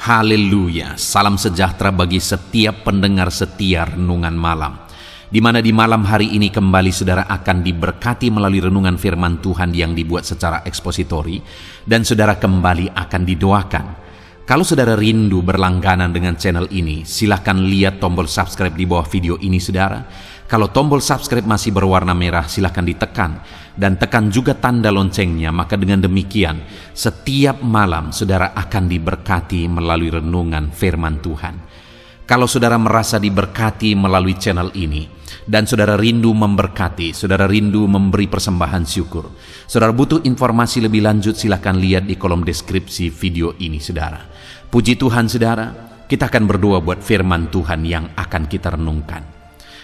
Haleluya, salam sejahtera bagi setiap pendengar setia Renungan Malam, di mana di malam hari ini kembali saudara akan diberkati melalui renungan firman Tuhan yang dibuat secara ekspositori, dan saudara kembali akan didoakan. Kalau saudara rindu berlangganan dengan channel ini, silahkan lihat tombol subscribe di bawah video ini saudara. Kalau tombol subscribe masih berwarna merah, silahkan ditekan. Dan tekan juga tanda loncengnya, maka dengan demikian setiap malam saudara akan diberkati melalui renungan firman Tuhan. Kalau saudara merasa diberkati melalui channel ini, dan saudara rindu memberkati, saudara rindu memberi persembahan syukur, saudara butuh informasi lebih lanjut, silahkan lihat di kolom deskripsi video ini saudara. Puji Tuhan saudara, kita akan berdoa buat firman Tuhan yang akan kita renungkan.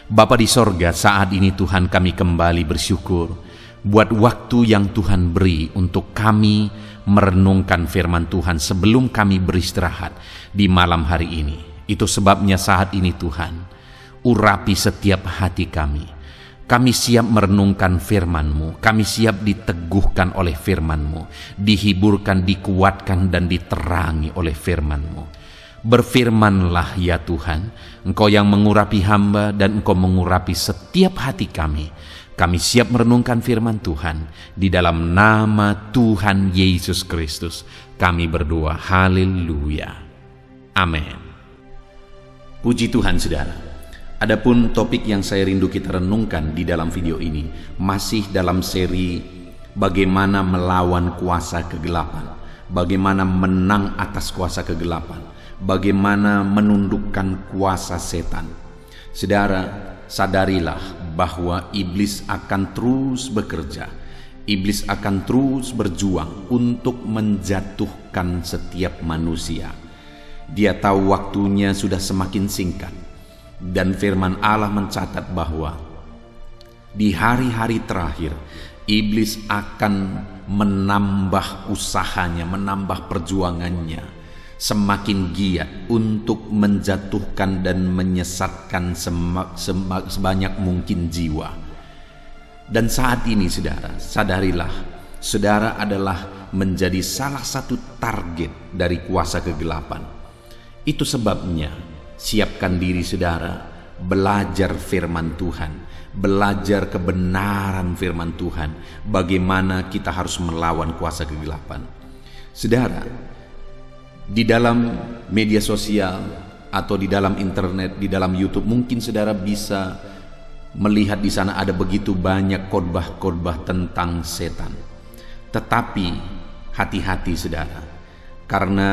Bapa di sorga, saat ini Tuhan kami kembali bersyukur buat waktu yang Tuhan beri untuk kami merenungkan firman Tuhan sebelum kami beristirahat di malam hari ini. Itu sebabnya saat ini Tuhan, urapi setiap hati kami. Kami siap merenungkan firman-Mu, kami siap diteguhkan oleh firman-Mu, dihiburkan, dikuatkan, dan diterangi oleh firman-Mu. Berfirmanlah ya Tuhan, Engkau yang mengurapi hamba dan Engkau mengurapi setiap hati kami. Kami siap merenungkan firman Tuhan. Di dalam nama Tuhan Yesus Kristus kami berdoa, haleluya, amin. Puji Tuhan saudara. Adapun topik yang saya rindu kita renungkan di dalam video ini masih dalam seri bagaimana melawan kuasa kegelapan, bagaimana menang atas kuasa kegelapan, bagaimana menundukkan kuasa setan. Saudara, sadarilah bahwa iblis akan terus bekerja. Iblis akan terus berjuang untuk menjatuhkan setiap manusia. Dia tahu waktunya sudah semakin singkat. Dan firman Allah mencatat bahwa di hari-hari terakhir iblis akan menambah usahanya, menambah perjuangannya, semakin giat untuk menjatuhkan dan menyesatkan sebanyak mungkin jiwa. Dan saat ini saudara, sadarilah saudara adalah menjadi salah satu target dari kuasa kegelapan. Itu sebabnya siapkan diri saudara, belajar firman Tuhan, belajar kebenaran firman Tuhan, bagaimana kita harus melawan kuasa kegelapan. Saudara, di dalam media sosial atau di dalam internet, di dalam YouTube, mungkin saudara bisa melihat di sana ada begitu banyak khotbah-khotbah tentang setan. Tetapi hati-hati saudara, karena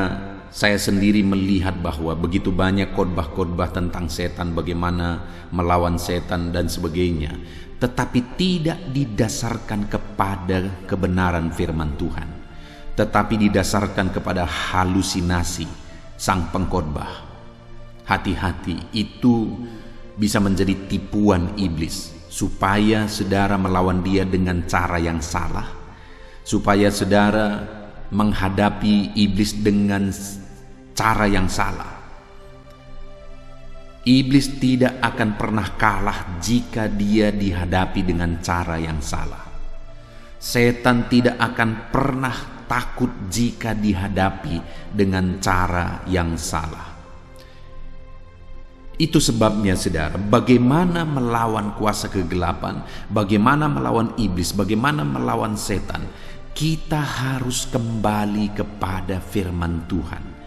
saya sendiri melihat bahwa begitu banyak khotbah-khotbah tentang setan, bagaimana melawan setan dan sebagainya, tetapi tidak didasarkan kepada kebenaran firman Tuhan, tetapi didasarkan kepada halusinasi sang pengkhotbah. Hati-hati, itu bisa menjadi tipuan iblis supaya saudara melawan dia dengan cara yang salah, supaya saudara menghadapi iblis dengan cara yang salah. Iblis tidak akan pernah kalah jika dia dihadapi dengan cara yang salah. Setan tidak akan pernah takut jika dihadapi dengan cara yang salah. Itu sebabnya saudara, bagaimana melawan kuasa kegelapan, bagaimana melawan iblis, bagaimana melawan setan, kita harus kembali kepada firman Tuhan.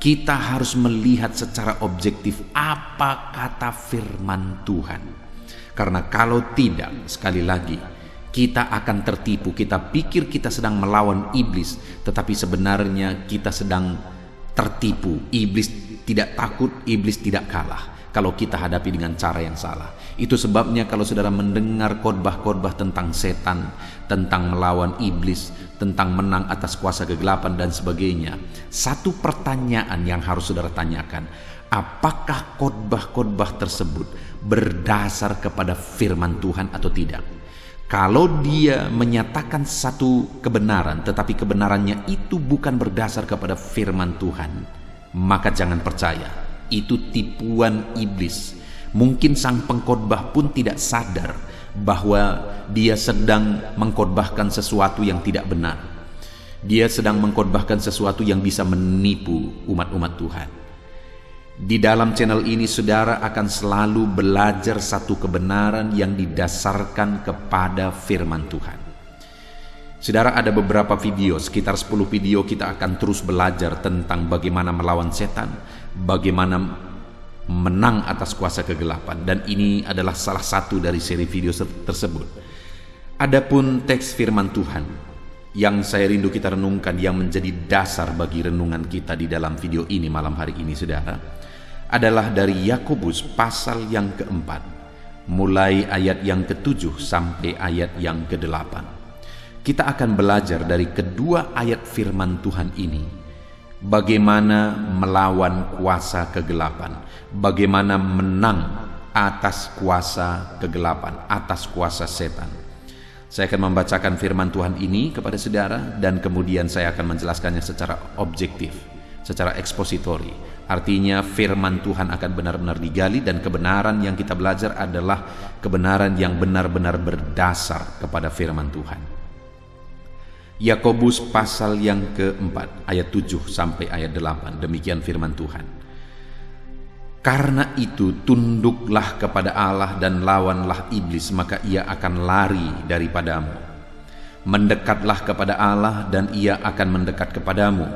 Kita harus melihat secara objektif apa kata firman Tuhan. Karena kalau tidak, sekali lagi, kita akan tertipu. Kita pikir kita sedang melawan iblis, tetapi sebenarnya kita sedang tertipu. Iblis tidak takut, iblis tidak kalah kalau kita hadapi dengan cara yang salah. Itu sebabnya kalau saudara mendengar khotbah-khotbah tentang setan, tentang melawan iblis, tentang menang atas kuasa kegelapan dan sebagainya, satu pertanyaan yang harus saudara tanyakan, apakah khotbah-khotbah tersebut berdasar kepada firman Tuhan atau tidak? Kalau dia menyatakan satu kebenaran, tetapi kebenarannya itu bukan berdasar kepada firman Tuhan, maka jangan percaya. Itu tipuan iblis. Mungkin sang pengkhotbah pun tidak sadar bahwa dia sedang mengkhotbahkan sesuatu yang tidak benar. Dia sedang mengkhotbahkan sesuatu yang bisa menipu umat-umat Tuhan. Di dalam channel ini saudara akan selalu belajar satu kebenaran yang didasarkan kepada firman Tuhan. Saudara, ada beberapa video, sekitar 10 video kita akan terus belajar tentang bagaimana melawan setan, bagaimana menang atas kuasa kegelapan, dan ini adalah salah satu dari seri video tersebut. Adapun teks firman Tuhan yang saya rindu kita renungkan, yang menjadi dasar bagi renungan kita di dalam video ini malam hari ini saudara, adalah dari Yakobus pasal yang keempat, mulai ayat yang ke-7 sampai ayat yang ke-8. Kita akan belajar dari kedua ayat firman Tuhan ini, bagaimana melawan kuasa kegelapan, bagaimana menang atas kuasa kegelapan, atas kuasa setan. Saya akan membacakan firman Tuhan ini kepada saudara, dan kemudian saya akan menjelaskannya secara objektif, secara ekspositori. Artinya firman Tuhan akan benar-benar digali, dan kebenaran yang kita belajar adalah kebenaran yang benar-benar berdasar kepada firman Tuhan. Yakobus pasal yang keempat, ayat 7 sampai ayat 8, demikian firman Tuhan. Karena itu tunduklah kepada Allah dan lawanlah iblis, maka ia akan lari daripadamu. Mendekatlah kepada Allah dan ia akan mendekat kepadamu.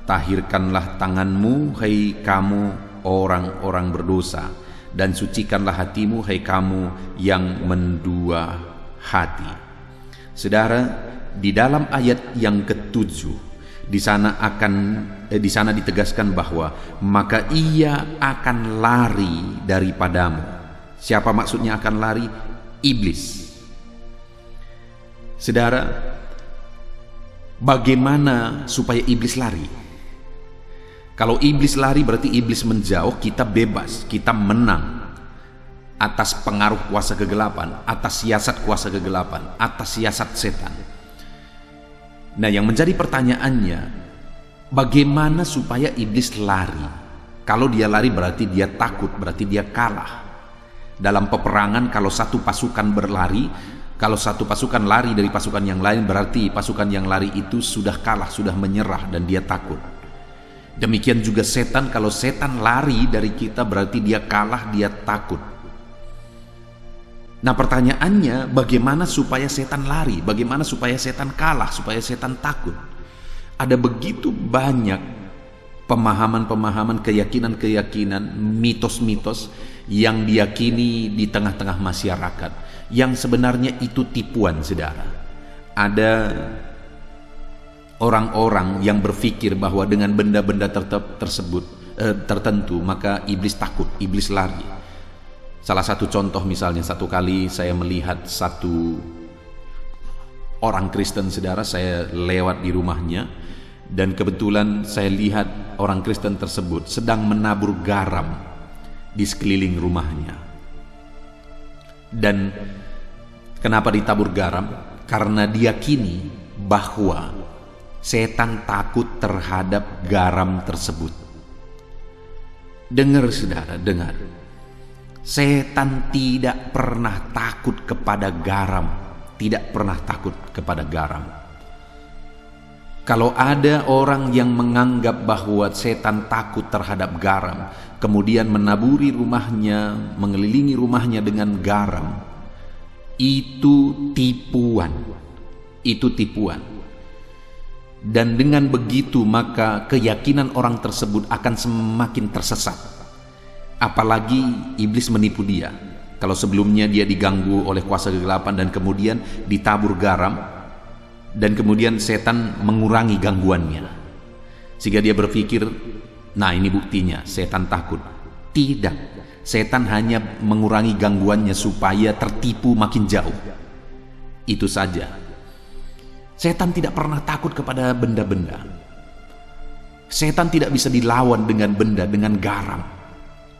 Tahirkanlah tanganmu, hai kamu orang-orang berdosa, dan sucikanlah hatimu, hai kamu yang mendua hati. Saudara, di dalam ayat yang ke-7 di sana ditegaskan bahwa maka ia akan lari daripadamu. Siapa maksudnya akan lari? Iblis. Saudara, bagaimana supaya iblis lari? Kalau iblis lari berarti iblis menjauh, kita bebas, kita menang atas pengaruh kuasa kegelapan, atas siasat kuasa kegelapan, atas siasat setan. Nah, yang menjadi pertanyaannya, bagaimana supaya iblis lari? Kalau dia lari berarti dia takut, berarti dia kalah. Dalam peperangan, kalau satu pasukan berlari, kalau satu pasukan lari dari pasukan yang lain, berarti pasukan yang lari itu sudah kalah, sudah menyerah, dan dia takut. Demikian juga setan, kalau setan lari dari kita berarti dia kalah, dia takut. Nah, pertanyaannya, bagaimana supaya setan lari? Bagaimana supaya setan kalah? Supaya setan takut? Ada begitu banyak pemahaman-pemahaman, keyakinan-keyakinan, mitos-mitos yang diyakini di tengah-tengah masyarakat, yang sebenarnya itu tipuan, saudara. Ada orang-orang yang berpikir bahwa dengan benda-benda tertentu, maka iblis takut, iblis lari. Salah satu contoh misalnya, satu kali saya melihat satu orang Kristen, saudara, saya lewat di rumahnya, dan kebetulan saya lihat orang Kristen tersebut sedang menabur garam di sekeliling rumahnya. Dan kenapa ditabur garam? Karena diyakini bahwa setan takut terhadap garam tersebut. Dengar saudara, dengar. Setan tidak pernah takut kepada garam, tidak pernah takut kepada garam. Kalau ada orang yang menganggap bahwa setan takut terhadap garam, kemudian menaburi rumahnya, mengelilingi rumahnya dengan garam, itu tipuan. Itu tipuan. Dan dengan begitu maka keyakinan orang tersebut akan semakin tersesat. Apalagi iblis menipu dia. Kalau sebelumnya dia diganggu oleh kuasa kegelapan dan kemudian ditabur garam, dan kemudian setan mengurangi gangguannya, sehingga dia berpikir, nah ini buktinya setan takut. Tidak, setan hanya mengurangi gangguannya supaya tertipu makin jauh. Itu saja. Setan tidak pernah takut kepada benda-benda. Setan tidak bisa dilawan dengan benda, dengan garam.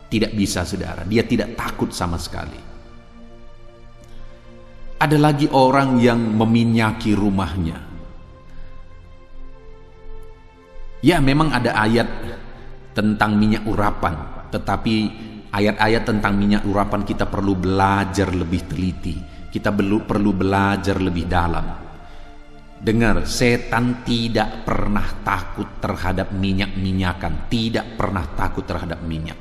Tidak bisa, saudara. Dia tidak takut sama sekali. Ada lagi orang yang meminyaki rumahnya. Ya, memang ada ayat tentang minyak urapan, tetapi ayat-ayat tentang minyak urapan kita perlu belajar lebih teliti. Kita perlu belajar lebih dalam. Dengar, setan tidak pernah takut terhadap minyak-minyakan, tidak pernah takut terhadap minyak.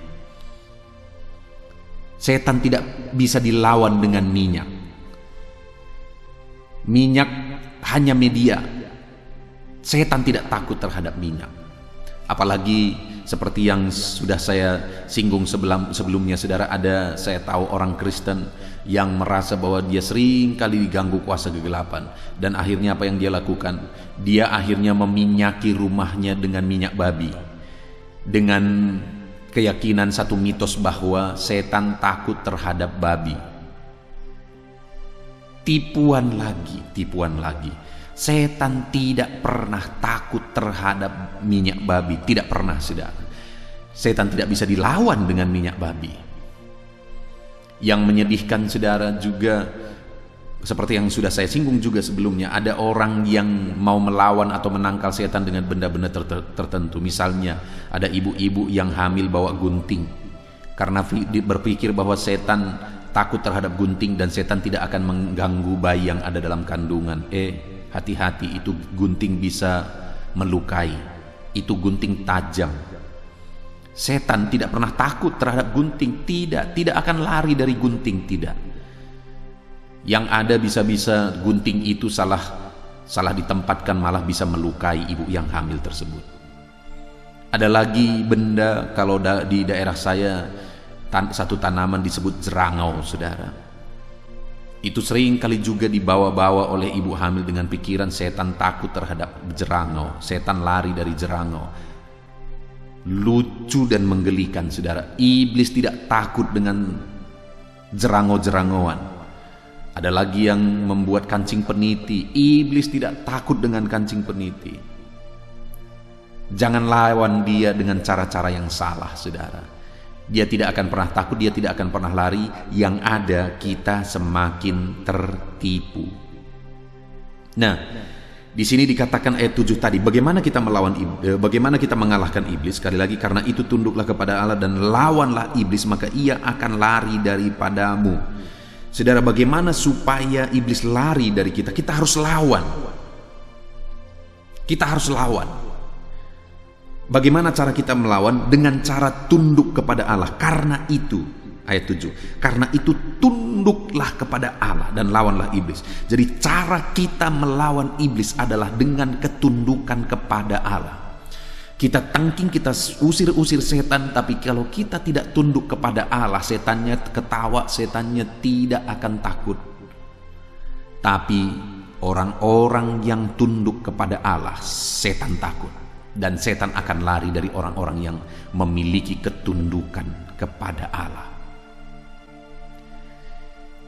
Setan tidak bisa dilawan dengan minyak. Minyak hanya media. Setan tidak takut terhadap minyak. Apalagi seperti yang sudah saya singgung sebelumnya, saudara, saya tahu orang Kristen yang merasa bahwa dia sering kali diganggu kuasa kegelapan, dan akhirnya apa yang dia lakukan? Dia akhirnya meminyaki rumahnya dengan minyak babi, dengan keyakinan satu mitos bahwa setan takut terhadap babi. Tipuan lagi. Setan tidak pernah takut terhadap minyak babi, tidak pernah, saudara. Setan tidak bisa dilawan dengan minyak babi. Yang menyedihkan, saudara, juga seperti yang sudah saya singgung juga sebelumnya, ada orang yang mau melawan atau menangkal setan dengan benda-benda tertentu. Misalnya ada ibu-ibu yang hamil bawa gunting karena berpikir bahwa setan takut terhadap gunting dan setan tidak akan mengganggu bayi yang ada dalam kandungan. Hati-hati, itu gunting bisa melukai, itu gunting tajam. Setan tidak pernah takut terhadap gunting, tidak akan lari dari gunting, tidak. Yang ada bisa-bisa gunting itu salah ditempatkan, malah bisa melukai ibu yang hamil tersebut. Ada lagi benda, kalau di daerah saya satu tanaman disebut jerangau, saudara. Itu sering kali juga dibawa-bawa oleh ibu hamil dengan pikiran setan takut terhadap jerangau, setan lari dari jerangau. Lucu dan menggelikan, saudara. Iblis tidak takut dengan jerangau-jerangauan. Ada lagi yang membuat kancing peniti. Iblis tidak takut dengan kancing peniti. Jangan lawan dia dengan cara-cara yang salah, saudara. Dia tidak akan pernah takut, dia tidak akan pernah lari. Yang ada, kita semakin tertipu. Nah, di sini dikatakan ayat 7 tadi, bagaimana kita mengalahkan iblis? Sekali lagi, karena itu tunduklah kepada Allah dan lawanlah iblis, maka ia akan lari daripadamu. Saudara, bagaimana supaya iblis lari dari kita? Kita harus lawan. Kita harus lawan. Bagaimana cara kita melawan? Dengan cara tunduk kepada Allah. Karena itu, ayat 7, karena itu tunduklah kepada Allah dan lawanlah iblis. Jadi cara kita melawan iblis adalah dengan ketundukan kepada Allah. Kita tangking, kita usir setan, tapi kalau kita tidak tunduk kepada Allah, setannya ketawa, setannya tidak akan takut. Tapi orang-orang yang tunduk kepada Allah, setan takut. Dan setan akan lari dari orang-orang yang memiliki ketundukan kepada Allah.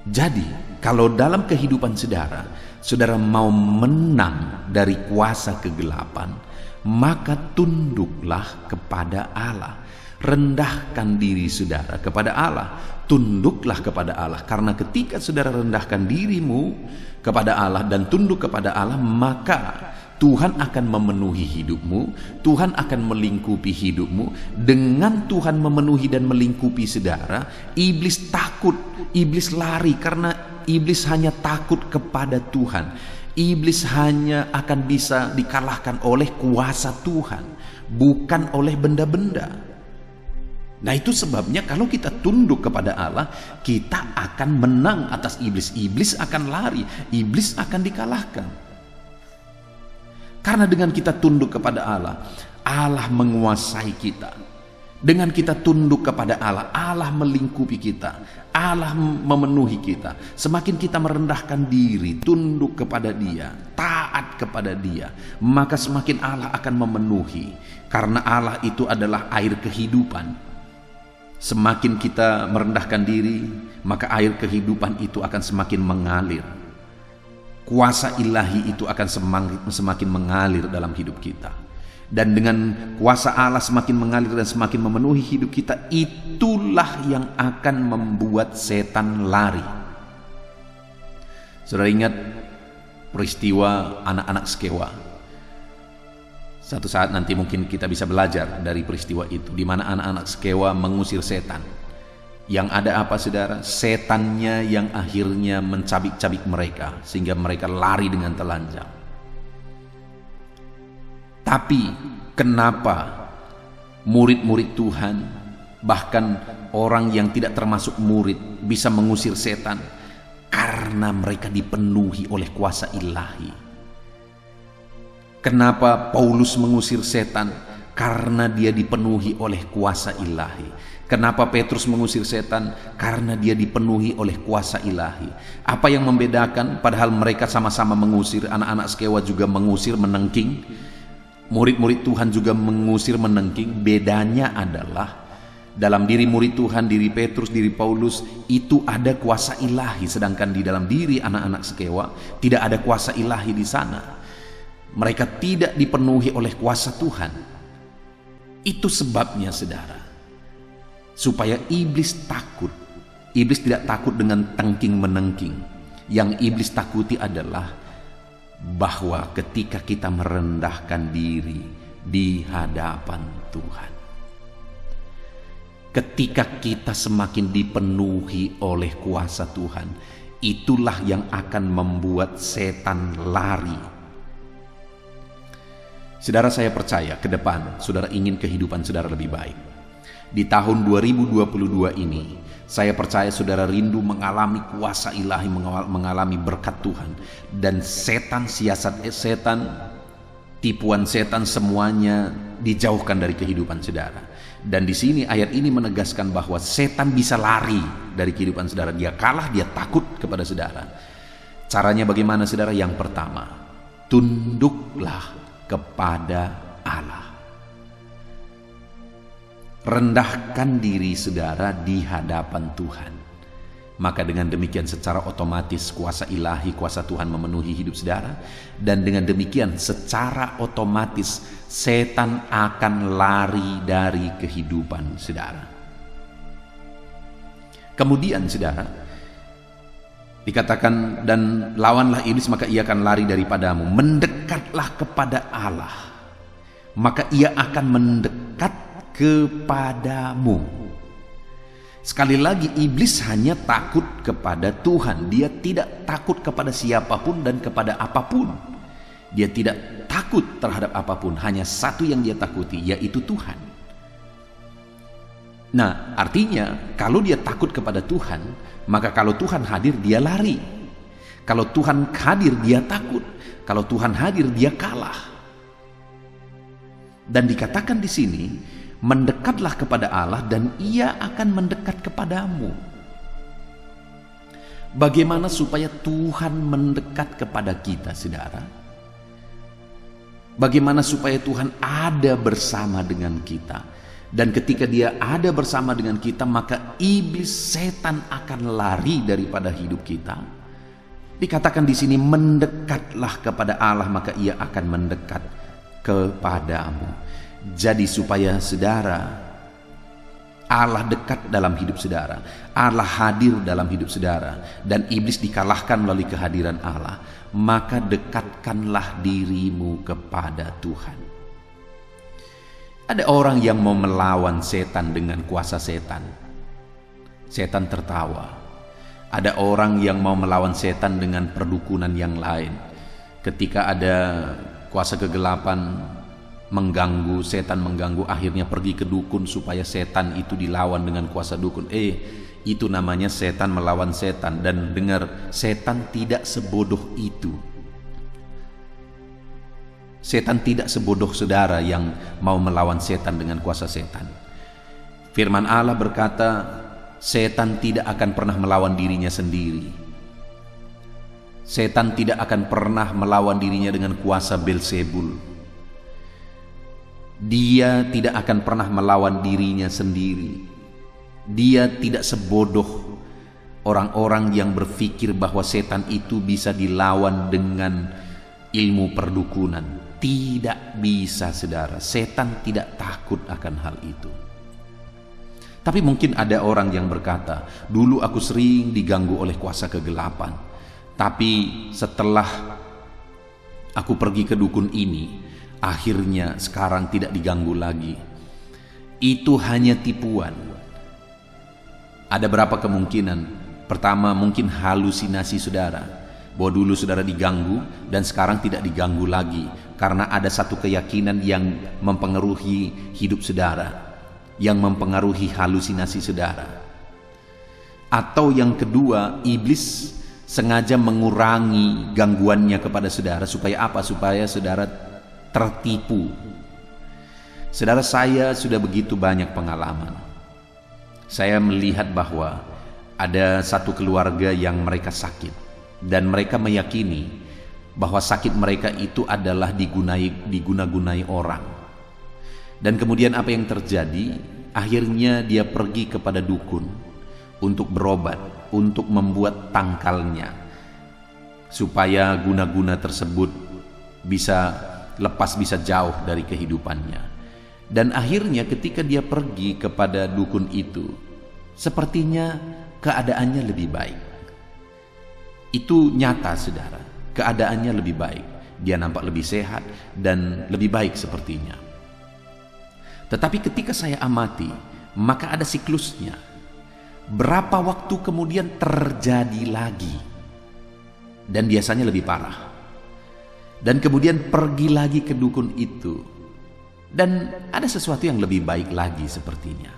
Jadi, kalau dalam kehidupan saudara mau menang dari kuasa kegelapan, maka tunduklah kepada Allah. Rendahkan diri saudara kepada Allah. Tunduklah kepada Allah. Karena ketika saudara rendahkan dirimu kepada Allah dan tunduk kepada Allah, maka Tuhan akan memenuhi hidupmu, Tuhan akan melingkupi hidupmu. Dengan Tuhan memenuhi dan melingkupi saudara, iblis takut, iblis lari, karena iblis hanya takut kepada Tuhan. Iblis hanya akan bisa dikalahkan oleh kuasa Tuhan, bukan oleh benda-benda. Nah, itu sebabnya kalau kita tunduk kepada Allah, kita akan menang atas iblis. Iblis akan lari, iblis akan dikalahkan. Karena dengan kita tunduk kepada Allah, Allah menguasai kita. Dengan kita tunduk kepada Allah, Allah melingkupi kita, Allah memenuhi kita. Semakin kita merendahkan diri, tunduk kepada Dia, taat kepada Dia, maka semakin Allah akan memenuhi. Karena Allah itu adalah air kehidupan. Semakin kita merendahkan diri, maka air kehidupan itu akan semakin mengalir. Kuasa ilahi itu akan semakin mengalir dalam hidup kita. Dan dengan kuasa Allah semakin mengalir dan semakin memenuhi hidup kita, itulah yang akan membuat setan lari. Saudara ingat peristiwa anak-anak Skewa? Satu saat nanti mungkin kita bisa belajar dari peristiwa itu, di mana anak-anak Skewa mengusir setan. Yang ada apa, saudara? Setannya yang akhirnya mencabik-cabik mereka sehingga mereka lari dengan telanjang. Tapi kenapa murid-murid Tuhan, bahkan orang yang tidak termasuk murid, bisa mengusir setan? Karena mereka dipenuhi oleh kuasa ilahi. Kenapa Paulus mengusir setan? Karena dia dipenuhi oleh kuasa ilahi. Kenapa Petrus mengusir setan? Karena dia dipenuhi oleh kuasa ilahi. Apa yang membedakan? Padahal mereka sama-sama mengusir. Anak-anak Skewa juga mengusir, menengking. Murid-murid Tuhan juga mengusir, menengking. Bedanya adalah dalam diri murid Tuhan, diri Petrus, diri Paulus, itu ada kuasa ilahi. Sedangkan di dalam diri anak-anak Skewa tidak ada kuasa ilahi di sana. Mereka tidak dipenuhi oleh kuasa Tuhan. Itu sebabnya, saudara, supaya iblis takut. Iblis tidak takut dengan tengking-menengking. Yang iblis takuti adalah bahwa ketika kita merendahkan diri di hadapan Tuhan, ketika kita semakin dipenuhi oleh kuasa Tuhan, itulah yang akan membuat setan lari. Saudara, saya percaya ke depan saudara ingin kehidupan saudara lebih baik. Di tahun 2022 ini, saya percaya saudara rindu mengalami kuasa ilahi, mengalami berkat Tuhan. Dan setan, siasat setan, tipuan setan, semuanya dijauhkan dari kehidupan saudara. Dan di sini ayat ini menegaskan bahwa setan bisa lari dari kehidupan saudara. Dia kalah, dia takut kepada saudara. Caranya bagaimana, saudara? Yang pertama, tunduklah kepada Allah. Rendahkan diri saudara di hadapan Tuhan. Maka dengan demikian secara otomatis kuasa ilahi, kuasa Tuhan memenuhi hidup saudara. Dan dengan demikian secara otomatis setan akan lari dari kehidupan saudara. Kemudian saudara, dikatakan, dan lawanlah iblis maka ia akan lari daripadamu. Mendekatlah kepada Allah, maka ia akan mendekat kepadamu. Sekali lagi, iblis hanya takut kepada Tuhan. Dia tidak takut kepada siapapun dan kepada apapun. Dia tidak takut terhadap apapun. Hanya satu yang dia takuti, yaitu Tuhan. Nah, artinya kalau dia takut kepada Tuhan, maka kalau Tuhan hadir dia lari. Kalau Tuhan hadir dia takut. Kalau Tuhan hadir dia kalah. Dan dikatakan di sini, mendekatlah kepada Allah dan ia akan mendekat kepadamu. Bagaimana supaya Tuhan mendekat kepada kita, saudara? Bagaimana supaya Tuhan ada bersama dengan kita? Dan ketika dia ada bersama dengan kita, maka iblis, setan akan lari daripada hidup kita. Dikatakan di sini, mendekatlah kepada Allah, maka ia akan mendekat kepadamu. Jadi supaya saudara, Allah dekat dalam hidup saudara, Allah hadir dalam hidup saudara, dan iblis dikalahkan melalui kehadiran Allah, maka dekatkanlah dirimu kepada Tuhan. Ada orang yang mau melawan setan dengan kuasa setan. Setan tertawa. Ada orang yang mau melawan setan dengan perdukunan yang lain. Ketika ada kuasa kegelapan mengganggu, setan mengganggu, akhirnya pergi ke dukun supaya setan itu dilawan dengan kuasa dukun. Itu namanya setan melawan setan. Dan dengar, setan tidak sebodoh itu. Setan tidak sebodoh saudara yang mau melawan setan dengan kuasa setan. Firman Allah berkata, setan tidak akan pernah melawan dirinya sendiri. Setan tidak akan pernah melawan dirinya dengan kuasa Belzebul. Dia tidak akan pernah melawan dirinya sendiri. Dia tidak sebodoh orang-orang yang berpikir bahwa setan itu bisa dilawan dengan ilmu perdukunan. Tidak bisa, saudara. Setan tidak takut akan hal itu. Tapi mungkin ada orang yang berkata, dulu aku sering diganggu oleh kuasa kegelapan, tapi setelah aku pergi ke dukun ini, akhirnya sekarang tidak diganggu lagi. Itu hanya tipuan. Ada berapa kemungkinan? Pertama, mungkin halusinasi saudara. bahwa dulu saudara diganggu dan sekarang tidak diganggu lagi, karena ada satu keyakinan yang mempengaruhi hidup saudara, yang mempengaruhi halusinasi saudara. Atau yang kedua, iblis sengaja mengurangi gangguannya kepada saudara supaya apa? Supaya saudara tertipu. Saudara, saya sudah begitu banyak pengalaman. Saya melihat bahwa ada satu keluarga yang mereka sakit, dan mereka meyakini bahwa sakit mereka itu adalah diguna-gunai orang. Dan kemudian apa yang terjadi? Akhirnya dia pergi kepada dukun untuk berobat, untuk membuat tangkalnya, supaya guna-guna tersebut bisa lepas, bisa jauh dari kehidupannya. Dan akhirnya ketika dia pergi kepada dukun itu, sepertinya keadaannya lebih baik. Itu nyata saudara, keadaannya lebih baik. Dia nampak lebih sehat dan lebih baik sepertinya. Tetapi ketika saya amati, maka ada siklusnya. Berapa waktu kemudian terjadi lagi, dan biasanya lebih parah. Dan kemudian pergi lagi ke dukun itu, dan ada sesuatu yang lebih baik lagi sepertinya.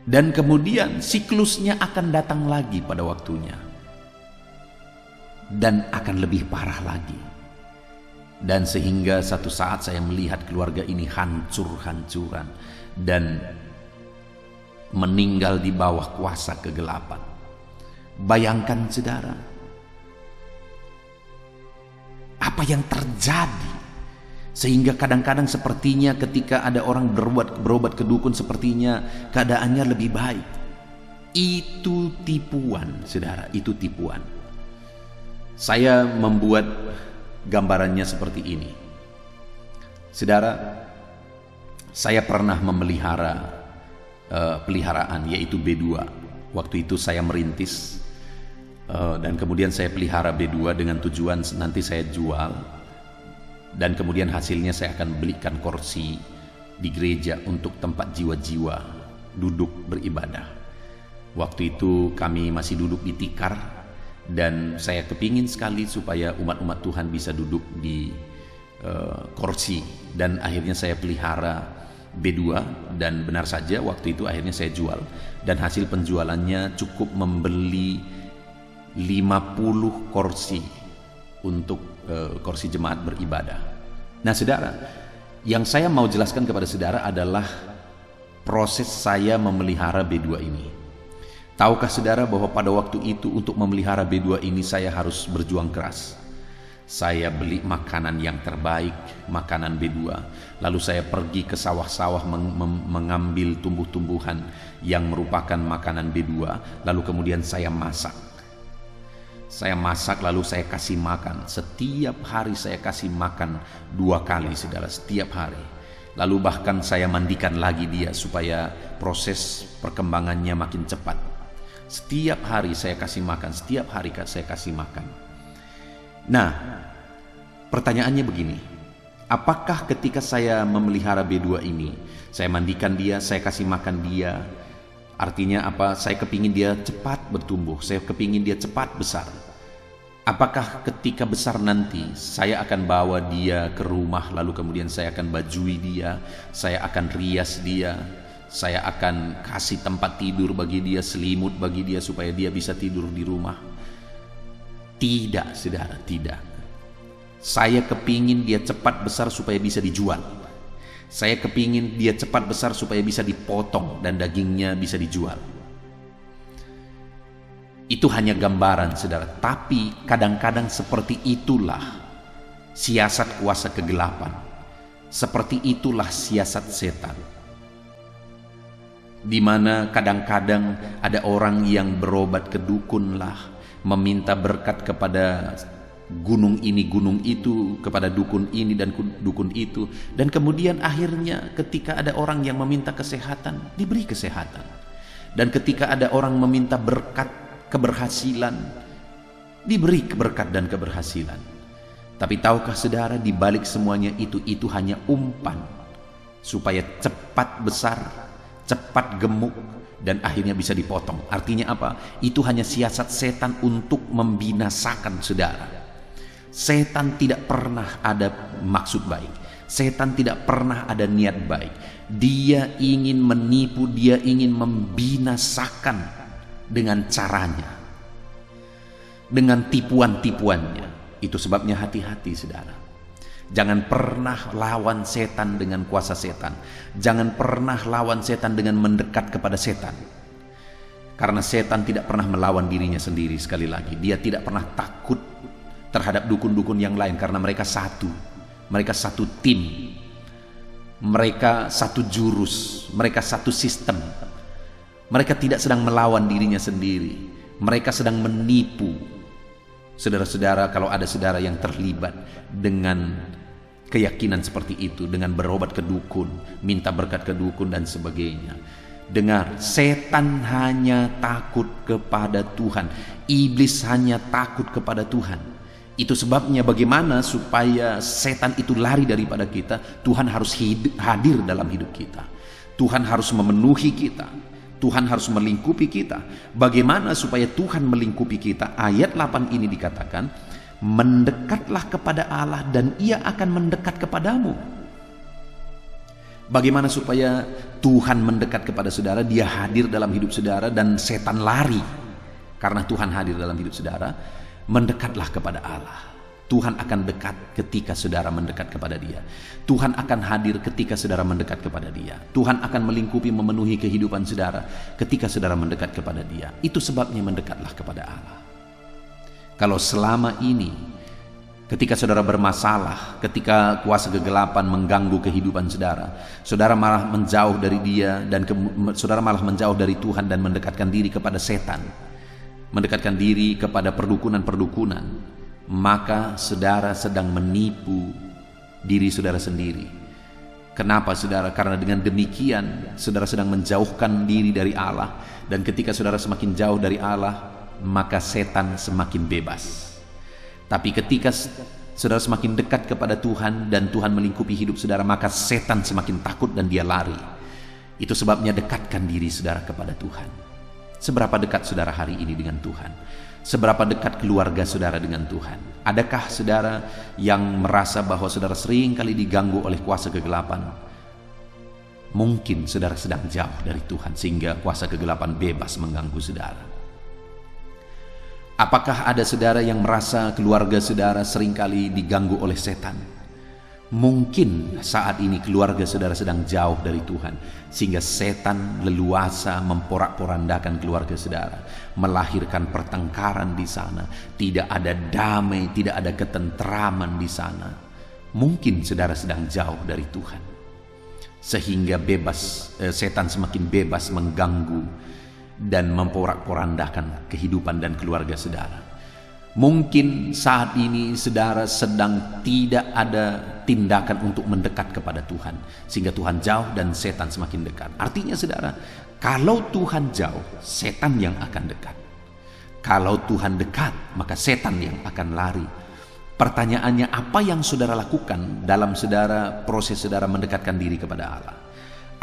Dan kemudian siklusnya akan datang lagi pada waktunya, dan akan lebih parah lagi. Dan sehingga satu saat saya melihat keluarga ini hancur-hancuran dan meninggal di bawah kuasa kegelapan. Bayangkan saudara, apa yang terjadi, sehingga kadang-kadang sepertinya ketika ada orang berobat ke dukun, sepertinya keadaannya lebih baik. Itu tipuan saudara, itu tipuan. Saya membuat gambarannya seperti ini. Saudara, saya pernah memelihara peliharaan, yaitu B2. Waktu itu saya merintis, dan kemudian saya pelihara B2 dengan tujuan nanti saya jual, dan kemudian hasilnya saya akan belikan kursi di gereja untuk tempat jiwa-jiwa duduk beribadah. Waktu itu kami masih duduk di tikar, dan saya kepingin sekali supaya umat-umat Tuhan bisa duduk di kursi, dan akhirnya saya pelihara B2, dan benar saja waktu itu akhirnya saya jual, dan hasil penjualannya cukup membeli 50 kursi untuk kursi jemaat beribadah. Nah saudara, yang saya mau jelaskan kepada saudara adalah proses saya memelihara B2 ini. Tahukah saudara bahwa pada waktu itu untuk memelihara B2 ini saya harus berjuang keras. Saya beli makanan yang terbaik, makanan B2. Lalu saya pergi ke sawah-sawah mengambil tumbuh-tumbuhan yang merupakan makanan B2. Lalu kemudian saya masak. Saya masak lalu saya kasih makan. Setiap hari saya kasih makan 2 kali saudara, setiap hari. Lalu bahkan saya mandikan lagi dia supaya proses perkembangannya makin cepat. Setiap hari saya kasih makan, setiap hari saya kasih makan. Nah, pertanyaannya begini. Apakah ketika saya memelihara B2 ini, saya mandikan dia, saya kasih makan dia, artinya apa? Saya kepingin dia cepat bertumbuh, saya kepingin dia cepat besar. Apakah ketika besar nanti saya akan bawa dia ke rumah, lalu kemudian saya akan bajui dia, saya akan rias dia, saya akan kasih tempat tidur bagi dia, selimut bagi dia supaya dia bisa tidur di rumah? Tidak saudara, tidak. Saya kepingin dia cepat besar supaya bisa dijual. Saya kepingin dia cepat besar supaya bisa dipotong dan dagingnya bisa dijual. Itu hanya gambaran saudara, tapi kadang-kadang seperti itulah siasat kuasa kegelapan. Seperti itulah siasat setan. Di mana kadang-kadang ada orang yang berobat ke dukun lah, meminta berkat kepada gunung ini, gunung itu, kepada dukun ini dan dukun itu, dan kemudian akhirnya ketika ada orang yang meminta kesehatan, diberi kesehatan. Dan ketika ada orang meminta berkat, keberhasilan, diberi berkat dan keberhasilan. Tapi tahukah saudara, di balik semuanya itu hanya umpan supaya cepat besar, cepat gemuk, dan akhirnya bisa dipotong. Artinya apa? Itu hanya siasat setan untuk membinasakan saudara. Setan tidak pernah ada maksud baik. Setan tidak pernah ada niat baik. Dia ingin menipu, dia ingin membinasakan dengan caranya, dengan tipuan-tipuannya. Itu sebabnya hati-hati saudara. Jangan pernah lawan setan dengan kuasa setan. Jangan pernah lawan setan dengan mendekat kepada setan. Karena setan tidak pernah melawan dirinya sendiri. Sekali lagi, dia tidak pernah takut terhadap dukun-dukun yang lain, karena mereka satu. Mereka satu tim. Mereka satu jurus. Mereka satu sistem. Mereka tidak sedang melawan dirinya sendiri. Mereka sedang menipu. Saudara-saudara, kalau ada saudara yang terlibat dengan keyakinan seperti itu, dengan berobat ke dukun, minta berkat ke dukun dan sebagainya, dengar, setan hanya takut kepada Tuhan. Iblis hanya takut kepada Tuhan. Itu sebabnya bagaimana supaya setan itu lari daripada kita, Tuhan harus hadir dalam hidup kita. Tuhan harus memenuhi kita. Tuhan harus melingkupi kita. Bagaimana supaya Tuhan melingkupi kita? Ayat 8 ini dikatakan, mendekatlah kepada Allah dan Ia akan mendekat kepadamu. Bagaimana supaya Tuhan mendekat kepada saudara? Dia hadir dalam hidup saudara dan setan lari. Karena Tuhan hadir dalam hidup saudara, mendekatlah kepada Allah. Tuhan akan dekat ketika saudara mendekat kepada Dia. Tuhan akan hadir ketika saudara mendekat kepada Dia. Tuhan akan melingkupi, memenuhi kehidupan saudara ketika saudara mendekat kepada Dia. Itu sebabnya mendekatlah kepada Allah. Kalau selama ini ketika saudara bermasalah, ketika kuasa kegelapan mengganggu kehidupan saudara, saudara malah menjauh dari Dia dan saudara malah menjauh dari Tuhan dan mendekatkan diri kepada setan, mendekatkan diri kepada perdukunan-perdukunan, maka saudara sedang menipu diri saudara sendiri. Kenapa saudara? Karena dengan demikian saudara sedang menjauhkan diri dari Allah, dan ketika saudara semakin jauh dari Allah, maka setan semakin bebas. Tapi ketika saudara semakin dekat kepada Tuhan dan Tuhan melingkupi hidup saudara, maka setan semakin takut dan dia lari. Itu sebabnya dekatkan diri saudara kepada Tuhan. Seberapa dekat saudara hari ini dengan Tuhan? Seberapa dekat keluarga saudara dengan Tuhan? Adakah saudara yang merasa bahwa saudara sering kali diganggu oleh kuasa kegelapan? Mungkin saudara sedang jauh dari Tuhan sehingga kuasa kegelapan bebas mengganggu saudara. Apakah ada saudara yang merasa keluarga saudara seringkali diganggu oleh setan? Mungkin saat ini keluarga saudara sedang jauh dari Tuhan, sehingga setan leluasa memporak-porandakan keluarga saudara, melahirkan pertengkaran di sana. Tidak ada damai, tidak ada ketentraman di sana. Mungkin saudara sedang jauh dari Tuhan, sehingga setan semakin bebas mengganggu dan memporak-porandakan kehidupan dan keluarga saudara. Mungkin saat ini saudara sedang tidak ada tindakan untuk mendekat kepada Tuhan, sehingga Tuhan jauh dan setan semakin dekat. Artinya saudara, kalau Tuhan jauh, setan yang akan dekat. Kalau Tuhan dekat, maka setan yang akan lari. Pertanyaannya, apa yang saudara lakukan dalam saudara proses saudara mendekatkan diri kepada Allah?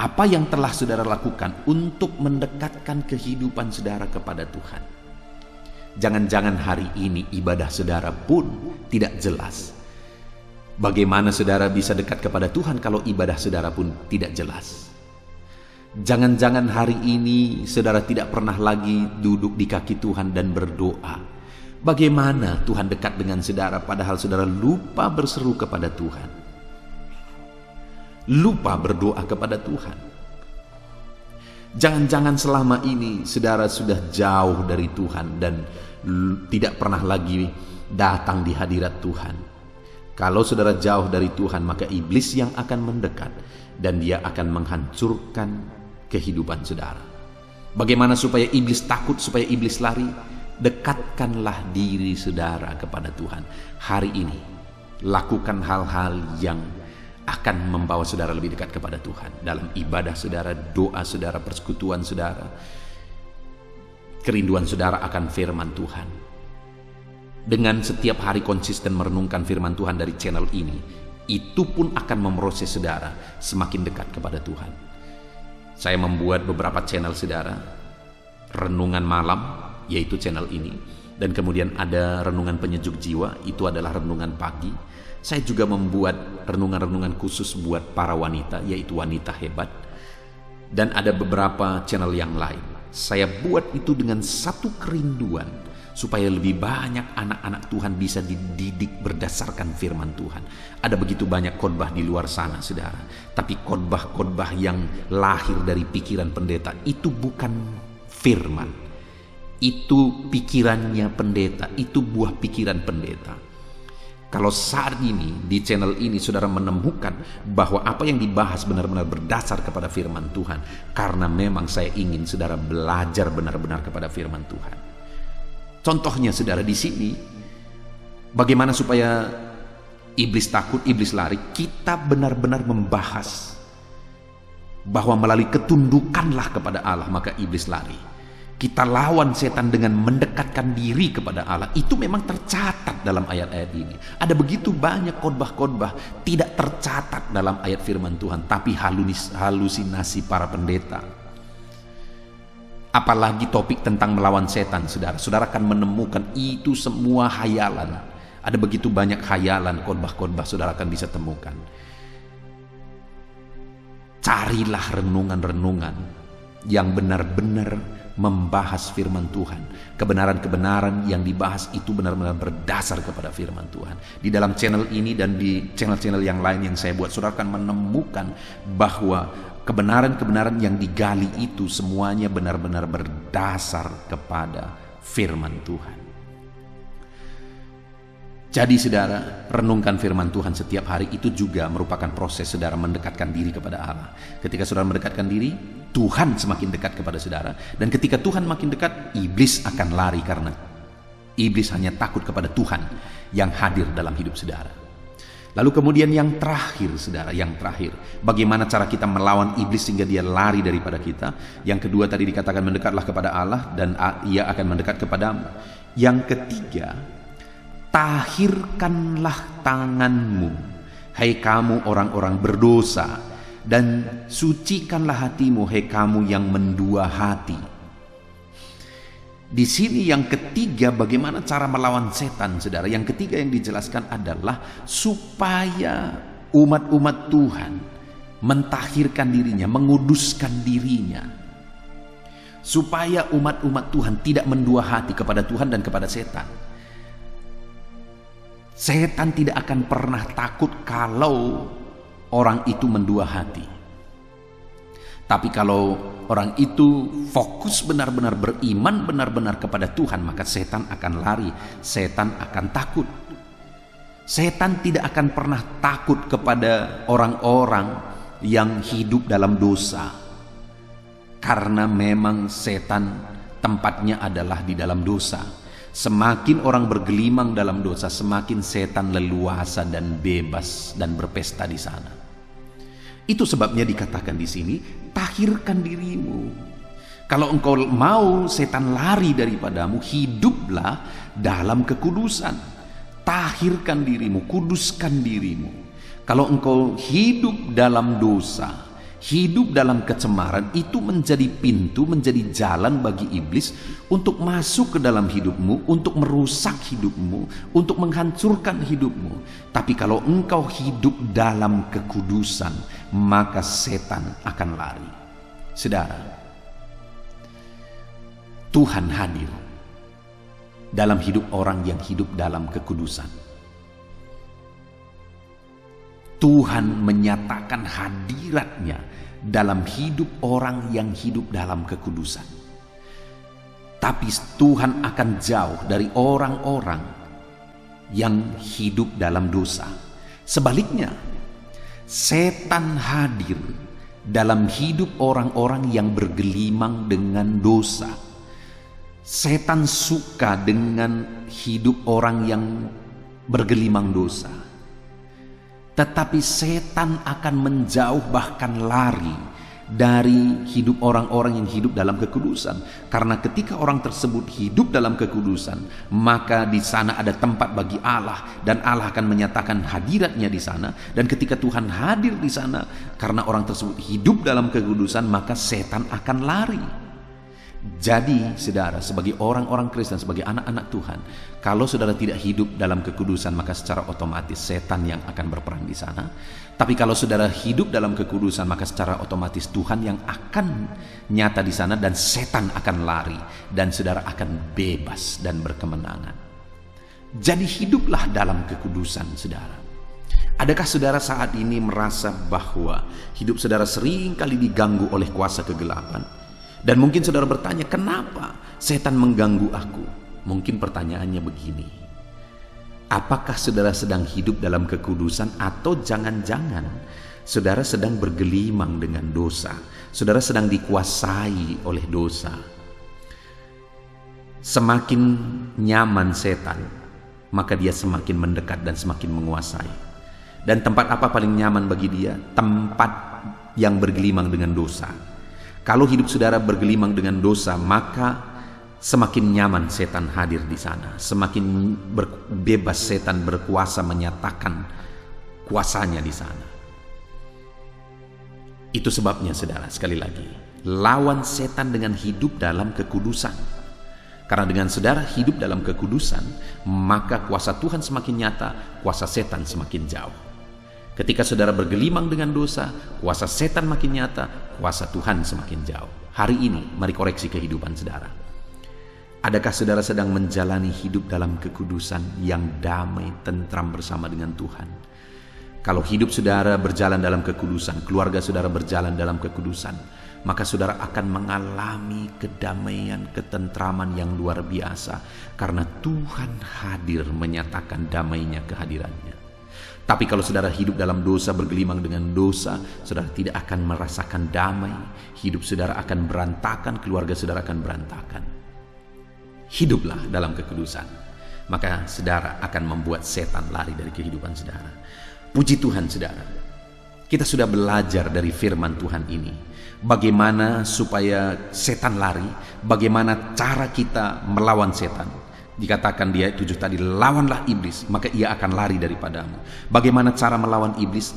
Apa yang telah saudara lakukan untuk mendekatkan kehidupan saudara kepada Tuhan? Jangan-jangan hari ini ibadah saudara pun tidak jelas. Bagaimana saudara bisa dekat kepada Tuhan kalau ibadah saudara pun tidak jelas? Jangan-jangan hari ini saudara tidak pernah lagi duduk di kaki Tuhan dan berdoa. Bagaimana Tuhan dekat dengan saudara padahal saudara lupa berseru kepada Tuhan, lupa berdoa kepada Tuhan? Jangan-jangan selama ini saudara sudah jauh dari Tuhan dan tidak pernah lagi datang di hadirat Tuhan. Kalau saudara jauh dari Tuhan, maka iblis yang akan mendekat dan dia akan menghancurkan kehidupan saudara. Bagaimana supaya iblis takut, supaya iblis lari? Dekatkanlah diri saudara kepada Tuhan. Hari ini lakukan hal-hal yang akan membawa saudara lebih dekat kepada Tuhan. Dalam ibadah saudara, doa saudara, persekutuan saudara, kerinduan saudara akan firman Tuhan. Dengan setiap hari konsisten merenungkan firman Tuhan dari channel ini, itu pun akan memproses saudara semakin dekat kepada Tuhan. Saya membuat beberapa channel saudara, renungan malam, yaitu channel ini, dan kemudian ada renungan penyejuk jiwa, itu adalah renungan pagi. Saya juga membuat renungan-renungan khusus buat para wanita, yaitu wanita hebat, dan ada beberapa channel yang lain. Saya buat itu dengan satu kerinduan, supaya lebih banyak anak-anak Tuhan bisa dididik berdasarkan firman Tuhan. Ada begitu banyak khotbah di luar sana, saudara. Tapi khotbah-khotbah yang lahir dari pikiran pendeta itu bukan firman. Itu pikirannya pendeta, itu buah pikiran pendeta. Kalau saat ini di channel ini saudara menemukan bahwa apa yang dibahas benar-benar berdasar kepada firman Tuhan, karena memang saya ingin saudara belajar benar-benar kepada firman Tuhan. Contohnya saudara di sini, bagaimana supaya iblis takut, iblis lari. Kita benar-benar membahas bahwa melalui ketundukanlah kepada Allah maka iblis lari. Kita lawan setan dengan mendekatkan diri kepada Allah. Itu memang tercatat dalam ayat-ayat ini. Ada begitu banyak khotbah-khotbah tidak tercatat dalam ayat firman Tuhan, tapi halusinasi para pendeta. Apalagi topik tentang melawan setan, saudara. Saudara akan menemukan itu semua hayalan. Ada begitu banyak hayalan, khotbah-khotbah saudara akan bisa temukan. Carilah renungan-renungan yang benar-benar membahas firman Tuhan. Kebenaran-kebenaran yang dibahas itu benar-benar berdasar kepada firman Tuhan. Di dalam channel ini dan di channel-channel yang lain yang saya buat, saudara akan menemukan bahwa kebenaran-kebenaran yang digali itu semuanya benar-benar berdasar kepada firman Tuhan. Jadi saudara, renungkan firman Tuhan setiap hari itu juga merupakan proses saudara mendekatkan diri kepada Allah. Ketika saudara mendekatkan diri, Tuhan semakin dekat kepada saudara. Dan ketika Tuhan makin dekat, iblis akan lari karena iblis hanya takut kepada Tuhan yang hadir dalam hidup saudara. Lalu kemudian yang terakhir saudara, yang terakhir, bagaimana cara kita melawan iblis sehingga dia lari daripada kita. Yang kedua tadi dikatakan mendekatlah kepada Allah dan ia akan mendekat kepadamu. Yang ketiga, tahirkanlah tanganmu, hai kamu orang-orang berdosa, dan sucikanlah hatimu, hai kamu yang mendua hati. Di sini yang ketiga, bagaimana cara melawan setan, saudara. Yang ketiga yang dijelaskan adalah supaya umat-umat Tuhan mentahirkan dirinya, menguduskan dirinya, supaya umat-umat Tuhan tidak mendua hati kepada Tuhan dan kepada setan. Setan tidak akan pernah takut kalau orang itu mendua hati. Tapi kalau orang itu fokus benar-benar beriman, benar-benar kepada Tuhan, maka setan akan lari, setan akan takut. Setan tidak akan pernah takut kepada orang-orang yang hidup dalam dosa. Karena memang setan tempatnya adalah di dalam dosa. Semakin orang bergelimang dalam dosa, semakin setan leluasa dan bebas dan berpesta di sana. Itu sebabnya dikatakan di sini, tahirkan dirimu. Kalau engkau mau setan lari daripadamu, hiduplah dalam kekudusan. Tahirkan dirimu, kuduskan dirimu. Kalau engkau hidup dalam dosa, hidup dalam kecemaran, itu menjadi pintu, menjadi jalan bagi iblis untuk masuk ke dalam hidupmu, untuk merusak hidupmu, untuk menghancurkan hidupmu. Tapi kalau engkau hidup dalam kekudusan, maka setan akan lari. Saudara, Tuhan hadir dalam hidup orang yang hidup dalam kekudusan. Tuhan menyatakan hadiratnya dalam hidup orang yang hidup dalam kekudusan. Tapi Tuhan akan jauh dari orang-orang yang hidup dalam dosa. Sebaliknya, setan hadir dalam hidup orang-orang yang bergelimang dengan dosa. Setan suka dengan hidup orang yang bergelimang dosa. Tetapi setan akan menjauh bahkan lari dari hidup orang-orang yang hidup dalam kekudusan. Karena ketika orang tersebut hidup dalam kekudusan, maka di sana ada tempat bagi Allah, dan Allah akan menyatakan hadiratnya di sana. Dan ketika Tuhan hadir di sana, karena orang tersebut hidup dalam kekudusan, maka setan akan lari. Jadi saudara, sebagai orang-orang Kristen, sebagai anak-anak Tuhan, kalau saudara tidak hidup dalam kekudusan, maka secara otomatis setan yang akan berperan di sana. Tapi kalau saudara hidup dalam kekudusan, maka secara otomatis Tuhan yang akan nyata di sana, dan setan akan lari, dan saudara akan bebas dan berkemenangan. Jadi hiduplah dalam kekudusan, saudara. Adakah saudara saat ini merasa bahwa hidup saudara sering kali diganggu oleh kuasa kegelapan? Dan mungkin saudara bertanya, kenapa setan mengganggu aku? Mungkin pertanyaannya begini: apakah saudara sedang hidup dalam kekudusan, atau jangan-jangan saudara sedang bergelimang dengan dosa? Saudara sedang dikuasai oleh dosa. Semakin nyaman setan, maka dia semakin mendekat dan semakin menguasai. Dan tempat apa paling nyaman bagi dia? Tempat yang bergelimang dengan dosa. Kalau hidup saudara bergelimang dengan dosa, maka semakin nyaman setan hadir di sana. Semakin bebas setan berkuasa menyatakan kuasanya di sana. Itu sebabnya saudara, sekali lagi, lawan setan dengan hidup dalam kekudusan. Karena dengan saudara hidup dalam kekudusan, maka kuasa Tuhan semakin nyata, kuasa setan semakin jauh. Ketika saudara bergelimang dengan dosa, kuasa setan makin nyata, kuasa Tuhan semakin jauh. Hari ini, mari koreksi kehidupan saudara. Adakah saudara sedang menjalani hidup dalam kekudusan yang damai, tentram bersama dengan Tuhan? Kalau hidup saudara berjalan dalam kekudusan, keluarga saudara berjalan dalam kekudusan, maka saudara akan mengalami kedamaian, ketentraman yang luar biasa. Karena Tuhan hadir menyatakan damainya kehadirannya. Tapi kalau saudara hidup dalam dosa, bergelimang dengan dosa, saudara tidak akan merasakan damai. Hidup saudara akan berantakan, keluarga saudara akan berantakan. Hiduplah dalam kekudusan, maka saudara akan membuat setan lari dari kehidupan saudara. Puji Tuhan saudara, kita sudah belajar dari firman Tuhan ini, bagaimana supaya setan lari, bagaimana cara kita melawan setan. Dikatakan dia 7 tadi, lawanlah iblis, maka ia akan lari daripadamu. Bagaimana cara melawan iblis?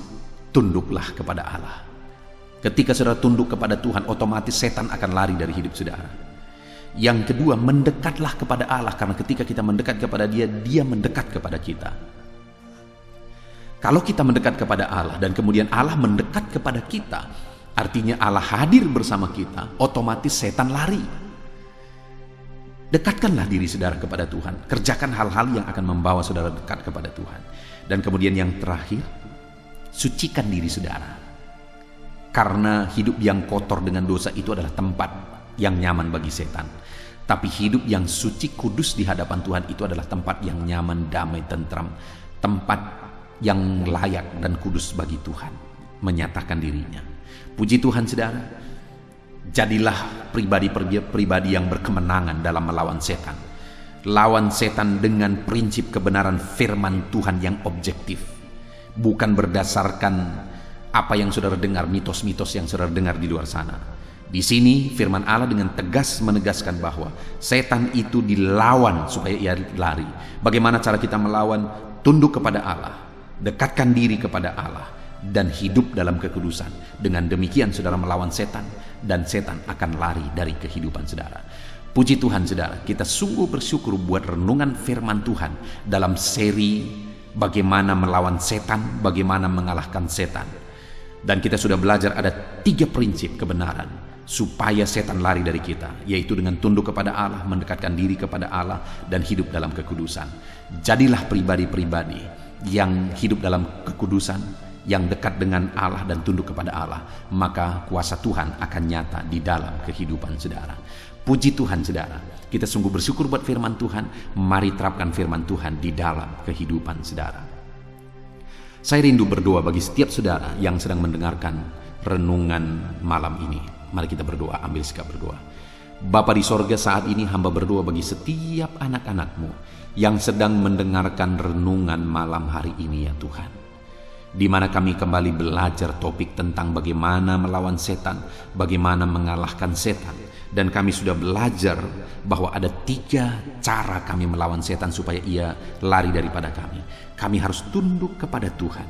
Tunduklah kepada Allah. Ketika saudara tunduk kepada Tuhan, otomatis setan akan lari dari hidup saudara. Yang kedua, mendekatlah kepada Allah. Karena ketika kita mendekat kepada dia, dia mendekat kepada kita. Kalau kita mendekat kepada Allah, dan kemudian Allah mendekat kepada kita, artinya Allah hadir bersama kita, otomatis setan lari. Dekatkanlah diri saudara kepada Tuhan. Kerjakan hal-hal yang akan membawa saudara dekat kepada Tuhan. Dan kemudian yang terakhir, sucikan diri saudara. Karena hidup yang kotor dengan dosa itu adalah tempat yang nyaman bagi setan. Tapi hidup yang suci, kudus di hadapan Tuhan itu adalah tempat yang nyaman, damai, tentram. Tempat yang layak dan kudus bagi Tuhan menyatakan dirinya. Puji Tuhan saudara. Jadilah pribadi yang berkemenangan dalam melawan setan. Lawan setan dengan prinsip kebenaran firman Tuhan yang objektif. Bukan berdasarkan apa yang saudara dengar, mitos-mitos yang saudara dengar di luar sana. Di sini firman Allah dengan tegas menegaskan bahwa setan itu dilawan supaya ia lari. Bagaimana cara kita melawan? Tunduk kepada Allah, dekatkan diri kepada Allah, dan hidup dalam kekudusan. Dengan demikian saudara melawan setan, dan setan akan lari dari kehidupan saudara. Puji Tuhan saudara, kita sungguh bersyukur buat renungan firman Tuhan dalam seri bagaimana melawan setan, bagaimana mengalahkan setan. Dan kita sudah belajar ada 3 prinsip kebenaran supaya setan lari dari kita, yaitu dengan tunduk kepada Allah, mendekatkan diri kepada Allah, dan hidup dalam kekudusan. Jadilah pribadi-pribadi yang hidup dalam kekudusan, yang dekat dengan Allah dan tunduk kepada Allah, maka kuasa Tuhan akan nyata di dalam kehidupan saudara. Puji Tuhan saudara, kita sungguh bersyukur buat firman Tuhan. Mari terapkan firman Tuhan di dalam kehidupan saudara. Saya rindu berdoa bagi setiap saudara yang sedang mendengarkan renungan malam ini. Mari kita berdoa, ambil sikap berdoa. Bapa di sorga, saat ini hamba berdoa bagi setiap anak-anak-Mu yang sedang mendengarkan renungan malam hari ini ya Tuhan. di mana kami kembali belajar topik tentang bagaimana melawan setan, bagaimana mengalahkan setan. Dan kami sudah belajar bahwa ada 3 cara kami melawan setan supaya ia lari daripada kami. Kami harus tunduk kepada Tuhan,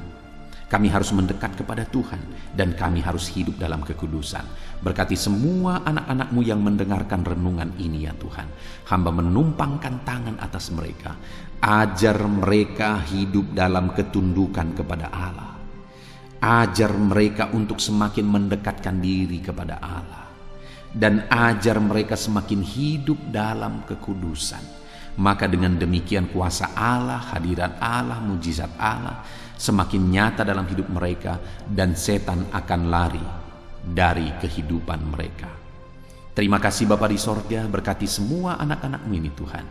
kami harus mendekat kepada Tuhan, dan kami harus hidup dalam kekudusan. Berkati semua anak-anak-Mu yang mendengarkan renungan ini ya Tuhan. Hamba menumpangkan tangan atas mereka. Ajar mereka hidup dalam ketundukan kepada Allah. Ajar mereka untuk semakin mendekatkan diri kepada Allah. Dan ajar mereka semakin hidup dalam kekudusan. Maka dengan demikian kuasa Allah, hadirat Allah, mujizat Allah semakin nyata dalam hidup mereka, dan setan akan lari dari kehidupan mereka. Terima kasih Bapa di sorga, berkati semua anak-anak-Mu ini Tuhan.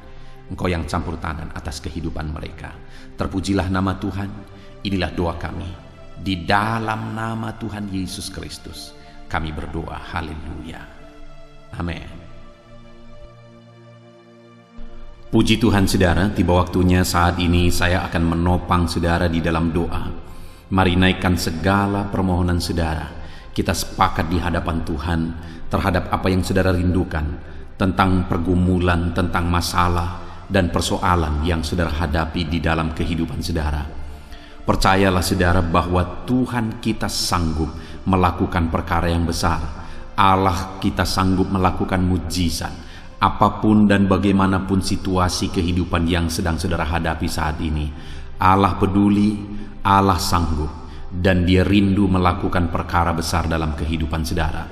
Engkau yang campur tangan atas kehidupan mereka. Terpujilah nama Tuhan. Inilah doa kami. Di dalam nama Tuhan Yesus Kristus kami berdoa. Haleluya. Amin. Puji Tuhan saudara, tiba waktunya saat ini saya akan menopang saudara di dalam doa. Mari naikkan segala permohonan saudara. Kita sepakat di hadapan Tuhan terhadap apa yang saudara rindukan, tentang pergumulan, tentang masalah dan persoalan yang saudara hadapi di dalam kehidupan saudara. Percayalah saudara bahwa Tuhan kita sanggup melakukan perkara yang besar. Allah kita sanggup melakukan mujizat. Apapun dan bagaimanapun situasi kehidupan yang sedang saudara hadapi saat ini, Allah peduli, Allah sanggup, dan Dia rindu melakukan perkara besar dalam kehidupan saudara.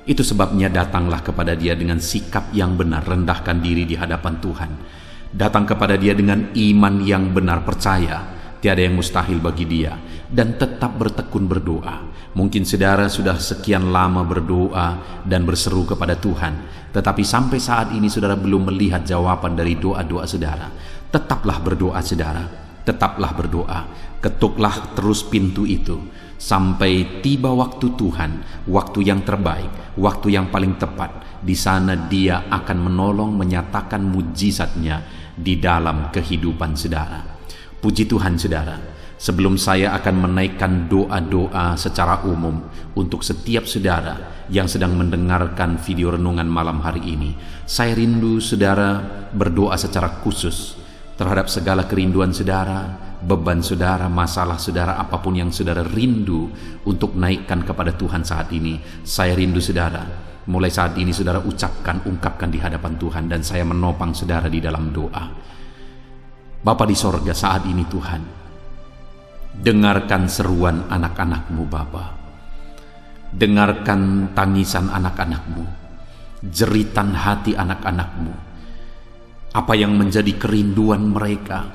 Itu sebabnya datanglah kepada Dia dengan sikap yang benar, rendahkan diri di hadapan Tuhan. Datang kepada Dia dengan iman yang benar, percaya tiada yang mustahil bagi Dia, dan tetap bertekun berdoa. Mungkin saudara sudah sekian lama berdoa dan berseru kepada Tuhan, tetapi sampai saat ini saudara belum melihat jawaban dari doa-doa saudara. Tetaplah berdoa saudara, tetaplah berdoa. Ketuklah terus pintu itu sampai tiba waktu Tuhan, waktu yang terbaik, waktu yang paling tepat. Di sana Dia akan menolong, menyatakan mujizatnya di dalam kehidupan saudara. Puji Tuhan saudara. Sebelum saya akan menaikkan doa-doa secara umum untuk setiap saudara yang sedang mendengarkan video renungan malam hari ini, saya rindu saudara berdoa secara khusus terhadap segala kerinduan saudara, beban saudara, masalah saudara, apapun yang saudara rindu untuk naikkan kepada Tuhan saat ini. Saya rindu saudara, mulai saat ini saudara ungkapkan di hadapan Tuhan, dan saya menopang saudara di dalam doa. Bapa di sorga, saat ini Tuhan, dengarkan seruan anak-anak-Mu Bapa. Dengarkan tangisan anak-anak-Mu, jeritan hati anak-anak-Mu. Apa yang menjadi kerinduan mereka,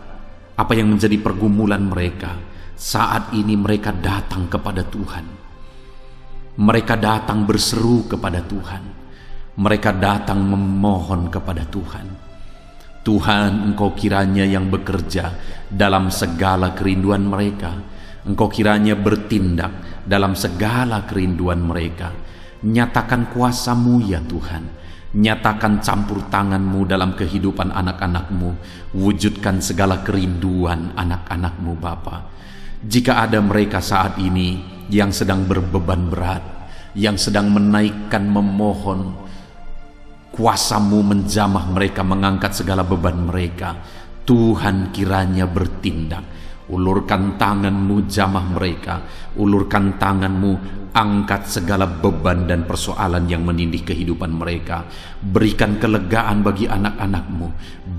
apa yang menjadi pergumulan mereka. Saat ini mereka datang kepada Tuhan. Mereka datang berseru kepada Tuhan. Mereka datang memohon kepada Tuhan. Tuhan, Engkau kiranya yang bekerja dalam segala kerinduan mereka. Engkau kiranya bertindak dalam segala kerinduan mereka. Nyatakan kuasa-Mu ya Tuhan. Nyatakan campur tangan-Mu dalam kehidupan anak-anak-Mu. Wujudkan segala kerinduan anak-anak-Mu Bapa. Jika ada mereka saat ini yang sedang berbeban berat, yang sedang menaikkan, memohon, kuasa-Mu menjamah mereka, mengangkat segala beban mereka. Tuhan kiranya bertindak. Ulurkan tangan-Mu, jamah mereka. Ulurkan tangan-Mu, angkat segala beban dan persoalan yang menindih kehidupan mereka. Berikan kelegaan bagi anak-anak-Mu.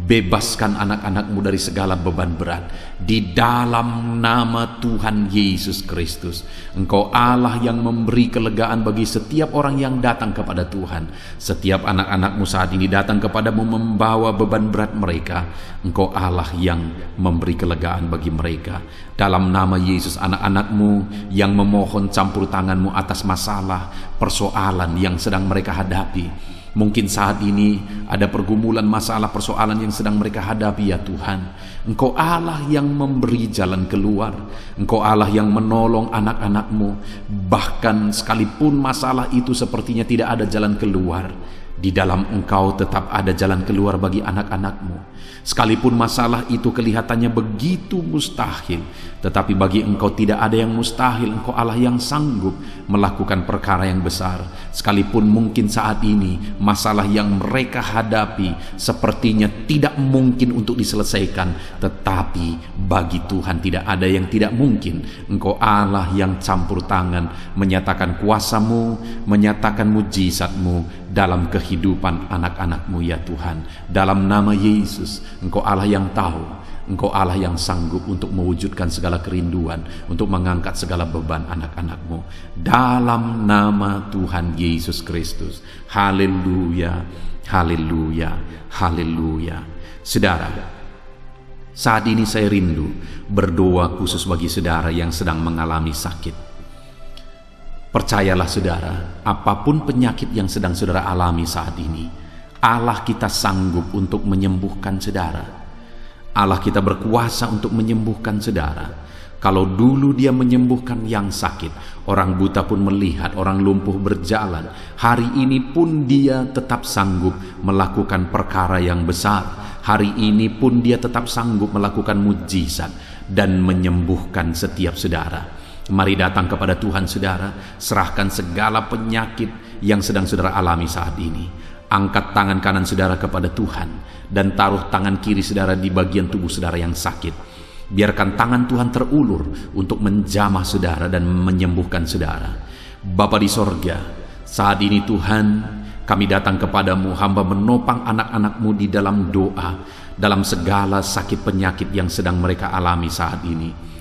Bebaskan anak-anak-Mu dari segala beban berat. Di dalam nama Tuhan Yesus Kristus. Engkau Allah yang memberi kelegaan bagi setiap orang yang datang kepada Tuhan. Setiap anak-anak-Mu saat ini datang kepadamu membawa beban berat mereka. Engkau Allah yang memberi kelegaan bagi mereka. Dalam nama Yesus, anak-anak-Mu yang memohon campur tangan-Mu atas masalah, persoalan yang sedang mereka hadapi. Mungkin saat ini ada pergumulan, masalah, persoalan yang sedang mereka hadapi ya Tuhan. Engkau Allah yang memberi jalan keluar. Engkau Allah yang menolong anak-anak-Mu. Bahkan sekalipun masalah itu sepertinya tidak ada jalan keluar, Di dalam Engkau tetap ada jalan keluar bagi anak-anak-Mu. Sekalipun masalah itu kelihatannya begitu mustahil, tetapi bagi Engkau tidak ada yang mustahil. Engkau Allah yang sanggup melakukan perkara yang besar. Sekalipun mungkin saat ini masalah yang mereka hadapi sepertinya tidak mungkin untuk diselesaikan, tetapi bagi Tuhan tidak ada yang tidak mungkin. Engkau Allah yang campur tangan, menyatakan kuasa-Mu, menyatakan mujizat-Mu dalam kehidupan anak-anak-Mu ya Tuhan. Dalam nama Yesus, Engkau Allah yang tahu, Engkau Allah yang sanggup untuk mewujudkan segala kerinduan, untuk mengangkat segala beban anak-anak-Mu. Dalam nama Tuhan Yesus Kristus. Haleluya, haleluya, haleluya. Saudara, saat ini saya rindu berdoa khusus bagi saudara yang sedang mengalami sakit. Percayalah saudara, apapun penyakit yang sedang saudara alami saat ini, Allah kita sanggup untuk menyembuhkan saudara. Allah kita berkuasa untuk menyembuhkan saudara. Kalau dulu Dia menyembuhkan yang sakit, orang buta pun melihat, orang lumpuh berjalan. Hari ini pun Dia tetap sanggup melakukan perkara yang besar. Hari ini pun Dia tetap sanggup melakukan mujizat dan menyembuhkan setiap saudara. Mari datang kepada Tuhan saudara, serahkan segala penyakit yang sedang saudara alami saat ini. Angkat tangan kanan saudara kepada Tuhan dan taruh tangan kiri saudara di bagian tubuh saudara yang sakit. Biarkan tangan Tuhan terulur untuk menjamah saudara dan menyembuhkan saudara. Bapa di sorga, saat ini Tuhan, kami datang kepadamu, hamba menopang anak-anak-Mu di dalam doa, dalam segala sakit penyakit yang sedang mereka alami saat ini.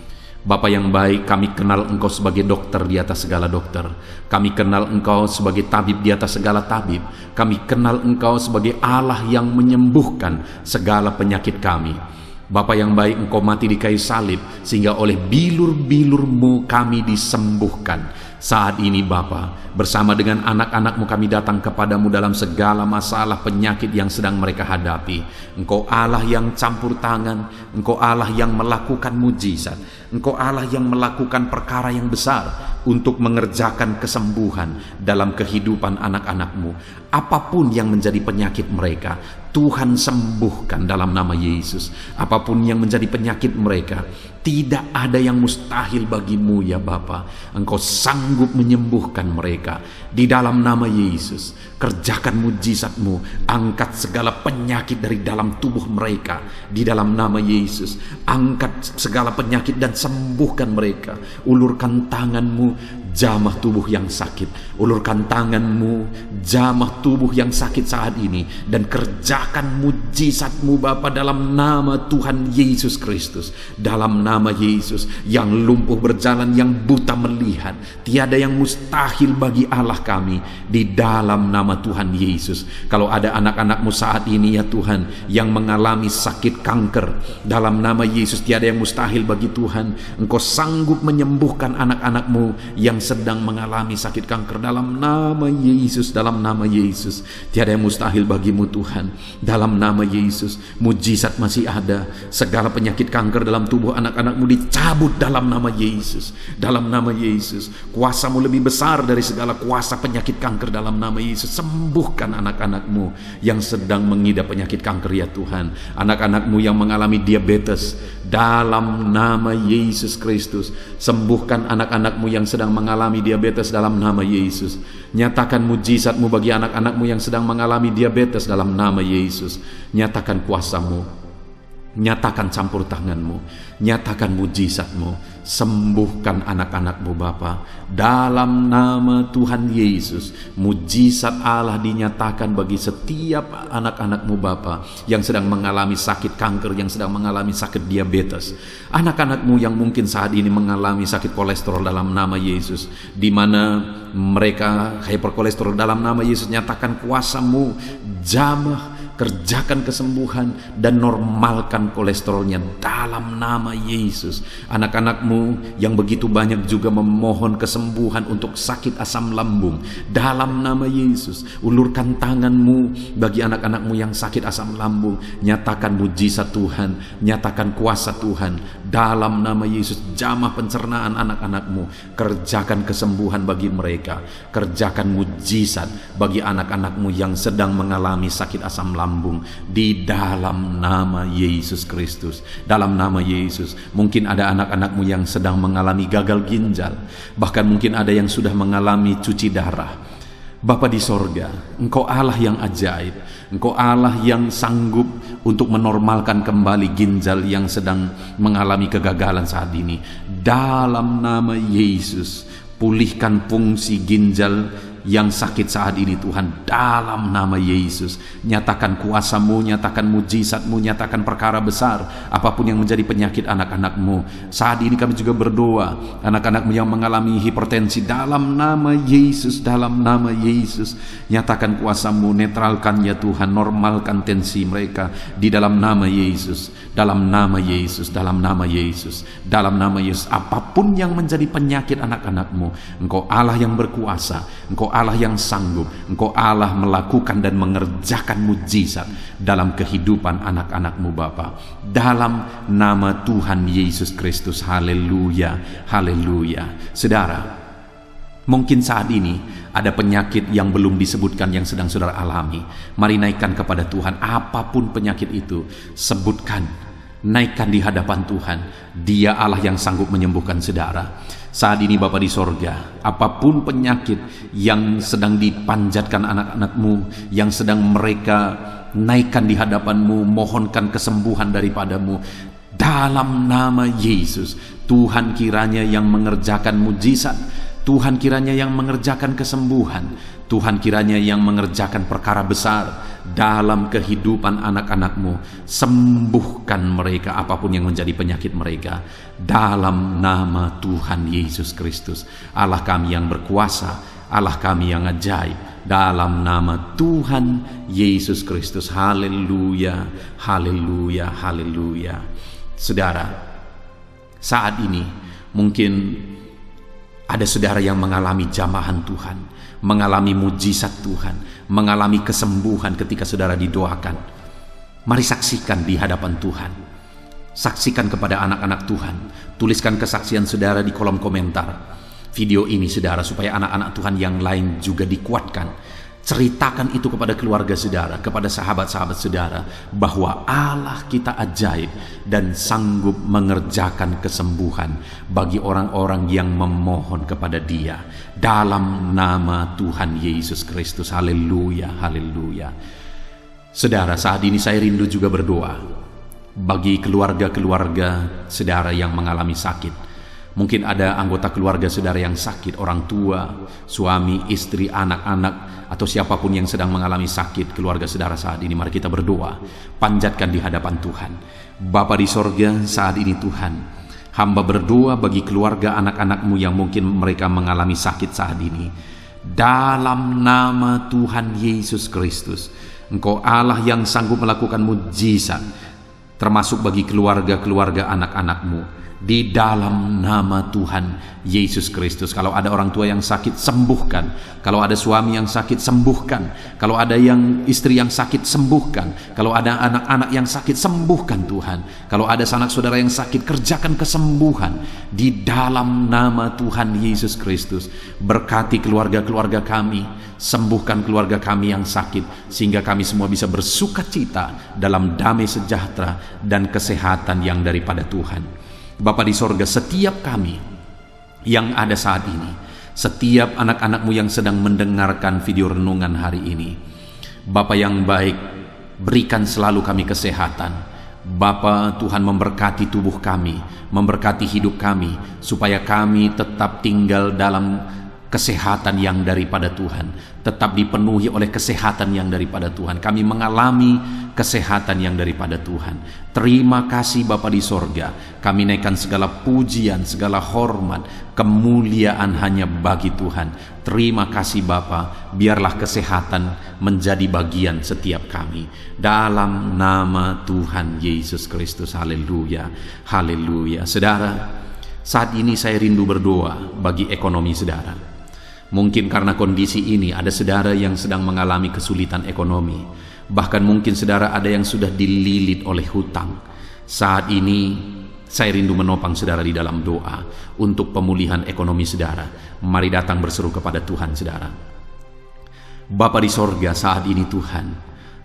Bapa yang baik, kami kenal Engkau sebagai dokter di atas segala dokter. Kami kenal Engkau sebagai tabib di atas segala tabib. Kami kenal Engkau sebagai Allah yang menyembuhkan segala penyakit kami. Bapa yang baik, Engkau mati di kayu salib sehingga oleh bilur-bilur-Mu kami disembuhkan. Saat ini Bapa, bersama dengan anak-anak-Mu kami datang kepadamu dalam segala masalah penyakit yang sedang mereka hadapi. Engkau Allah yang campur tangan, Engkau Allah yang melakukan mujizat, Engkau Allah yang melakukan perkara yang besar untuk mengerjakan kesembuhan dalam kehidupan anak-anak-Mu. Apapun yang menjadi penyakit mereka, Tuhan sembuhkan dalam nama Yesus. Apapun yang menjadi penyakit mereka, tidak ada yang mustahil bagimu ya Bapa. Engkau sanggup menyembuhkan mereka di dalam nama Yesus. Kerjakan mujizat-Mu, angkat segala penyakit dari dalam tubuh mereka di dalam nama Yesus. Angkat segala penyakit dan sembuhkan mereka. Ulurkan tangan-Mu, jamah tubuh yang sakit. Ulurkan tangan-Mu, jamah tubuh yang sakit saat ini, dan kerjakan mujizat-Mu Bapa dalam nama Tuhan Yesus Kristus. Dalam nama Yesus, yang lumpuh berjalan, yang buta melihat, tiada yang mustahil bagi Allah kami di dalam nama Tuhan Yesus. Kalau ada anak-anak-Mu saat ini ya Tuhan yang mengalami sakit kanker, dalam nama Yesus tiada yang mustahil bagi Tuhan. Engkau sanggup menyembuhkan anak-anak-Mu yang sedang mengalami sakit kanker dalam nama Yesus. Dalam nama Yesus tiada yang mustahil bagimu Tuhan. Dalam nama Yesus, mujizat masih ada. Segala penyakit kanker dalam tubuh anak-anak-Mu dicabut dalam nama Yesus. Dalam nama Yesus, kuasa-Mu lebih besar dari segala kuasa penyakit kanker dalam nama Yesus. Sembuhkan anak-anak-Mu yang sedang mengidap penyakit kanker ya Tuhan. Anak-anak-Mu yang mengalami diabetes, dalam nama Yesus Kristus. Sembuhkan anak-anak-Mu yang sedang mengalami diabetes dalam nama Yesus. Nyatakan mujizat-Mu bagi anak-anak-Mu yang sedang mengalami diabetes dalam nama Yesus. Nyatakan kuasa-Mu, nyatakan campur tangan-Mu, nyatakan mujizat-Mu. Sembuhkan anak-anak-Mu Bapa dalam nama Tuhan Yesus. Mujizat Allah dinyatakan bagi setiap anak-anak-Mu Bapa yang sedang mengalami sakit kanker, yang sedang mengalami sakit diabetes. Anak-anak-Mu yang mungkin saat ini mengalami sakit kolesterol dalam nama Yesus, di mana mereka hyperkolesterol dalam nama Yesus. Nyatakan kuasa-Mu, jamah kerjakan kesembuhan dan normalkan kolesterolnya dalam nama Yesus. Anak-anakmu yang begitu banyak juga memohon kesembuhan untuk sakit asam lambung, dalam nama Yesus. Ulurkan tanganmu bagi anak-anakmu yang sakit asam lambung, nyatakan mujizat Tuhan, nyatakan kuasa Tuhan dalam nama Yesus. Jamah pencernaan anak-anakmu, kerjakan kesembuhan bagi mereka, kerjakan mujizat bagi anak-anakmu yang sedang mengalami sakit asam lambung di dalam nama Yesus Kristus. Dalam nama Yesus. Mungkin ada anak-anakmu yang sedang mengalami gagal ginjal, bahkan mungkin ada yang sudah mengalami cuci darah. Bapa di sorga, Engkau Allah yang ajaib, Engkau Allah yang sanggup untuk menormalkan kembali ginjal yang sedang mengalami kegagalan saat ini. Dalam nama Yesus, pulihkan fungsi ginjal yang sakit saat ini Tuhan, dalam nama Yesus. Nyatakan kuasa-Mu, nyatakan mujizat-Mu, nyatakan perkara besar apapun yang menjadi penyakit anak-anak-Mu. Saat ini kami juga berdoa, anak-anak-Mu yang mengalami hipertensi, dalam nama Yesus, dalam nama Yesus, nyatakan kuasa-Mu, netralkan ya Tuhan, normalkan tensi mereka di dalam nama Yesus, dalam nama Yesus, dalam nama Yesus, dalam nama Yesus. Apapun yang menjadi penyakit anak-anak-Mu, Engkau Allah yang berkuasa, Engkau Allah yang sanggup, Engkau Allah melakukan dan mengerjakan mujizat dalam kehidupan anak-anak-Mu Bapa, dalam nama Tuhan Yesus Kristus. Haleluya, haleluya. Saudara, mungkin saat ini ada penyakit yang belum disebutkan yang sedang saudara alami. Mari naikkan kepada Tuhan apapun penyakit itu, sebutkan, naikkan di hadapan Tuhan. Dia Allah yang sanggup menyembuhkan saudara. Saat ini Bapa di sorga, apapun penyakit yang sedang dipanjatkan anak-anak-Mu, yang sedang mereka naikkan di hadapan-Mu, mohonkan kesembuhan daripada-Mu, dalam nama Yesus, Tuhan kiranya yang mengerjakan mujizat, Tuhan kiranya yang mengerjakan kesembuhan, Tuhan kiranya yang mengerjakan perkara besar dalam kehidupan anak-anak-Mu. Sembuhkan mereka apapun yang menjadi penyakit mereka, dalam nama Tuhan Yesus Kristus. Allah kami yang berkuasa, Allah kami yang ajaib, dalam nama Tuhan Yesus Kristus. Haleluya, haleluya, haleluya. Saudara, saat ini mungkin ada saudara yang mengalami jamahan Tuhan, mengalami mujizat Tuhan, mengalami kesembuhan ketika saudara didoakan. Mari saksikan di hadapan Tuhan. Saksikan kepada anak-anak Tuhan. Tuliskan kesaksian saudara di kolom komentar video ini saudara, supaya anak-anak Tuhan yang lain juga dikuatkan. Ceritakan itu kepada keluarga saudara, kepada sahabat-sahabat saudara, bahwa Allah kita ajaib dan sanggup mengerjakan kesembuhan bagi orang-orang yang memohon kepada Dia, dalam nama Tuhan Yesus Kristus. Haleluya, haleluya. Saudara, saat ini saya rindu juga berdoa bagi keluarga-keluarga saudara yang mengalami sakit. Mungkin ada anggota keluarga saudara yang sakit, orang tua, suami, istri, anak-anak, atau siapapun yang sedang mengalami sakit keluarga saudara saat ini. Mari kita berdoa, panjatkan di hadapan Tuhan. Bapa di sorga, saat ini Tuhan, hamba berdoa bagi keluarga anak-anak-Mu yang mungkin mereka mengalami sakit saat ini. Dalam nama Tuhan Yesus Kristus, Engkau Allah yang sanggup melakukan mujizat, termasuk bagi keluarga-keluarga anak-anak-Mu. Di dalam nama Tuhan Yesus Kristus. Kalau ada orang tua yang sakit, sembuhkan. Kalau ada suami yang sakit, sembuhkan. Kalau ada yang istri yang sakit, sembuhkan. Kalau ada anak-anak yang sakit, sembuhkan Tuhan. Kalau ada sanak saudara yang sakit, kerjakan kesembuhan di dalam nama Tuhan Yesus Kristus. Berkati keluarga-keluarga kami, sembuhkan keluarga kami yang sakit, sehingga kami semua bisa bersuka cita dalam damai sejahtera dan kesehatan yang daripada Tuhan. Bapa di sorga, setiap kami yang ada saat ini, setiap anak-anak-Mu yang sedang mendengarkan video renungan hari ini, Bapa yang baik, berikan selalu kami kesehatan. Bapa, Tuhan memberkati tubuh kami, memberkati hidup kami, supaya kami tetap tinggal dalam kesehatan yang daripada Tuhan, tetap dipenuhi oleh kesehatan yang daripada Tuhan. Kami mengalami kesehatan yang daripada Tuhan. Terima kasih Bapa di sorga. Kami naikkan segala pujian, segala hormat, kemuliaan hanya bagi Tuhan. Terima kasih Bapa, biarlah kesehatan menjadi bagian setiap kami. Dalam nama Tuhan Yesus Kristus. Haleluya, haleluya. Saudara, saat ini saya rindu berdoa bagi ekonomi saudara. Mungkin karena kondisi ini ada saudara yang sedang mengalami kesulitan ekonomi. Bahkan mungkin saudara ada yang sudah dililit oleh hutang. Saat ini saya rindu menopang saudara di dalam doa untuk pemulihan ekonomi saudara. Mari datang berseru kepada Tuhan saudara. Bapa di sorga, saat ini Tuhan,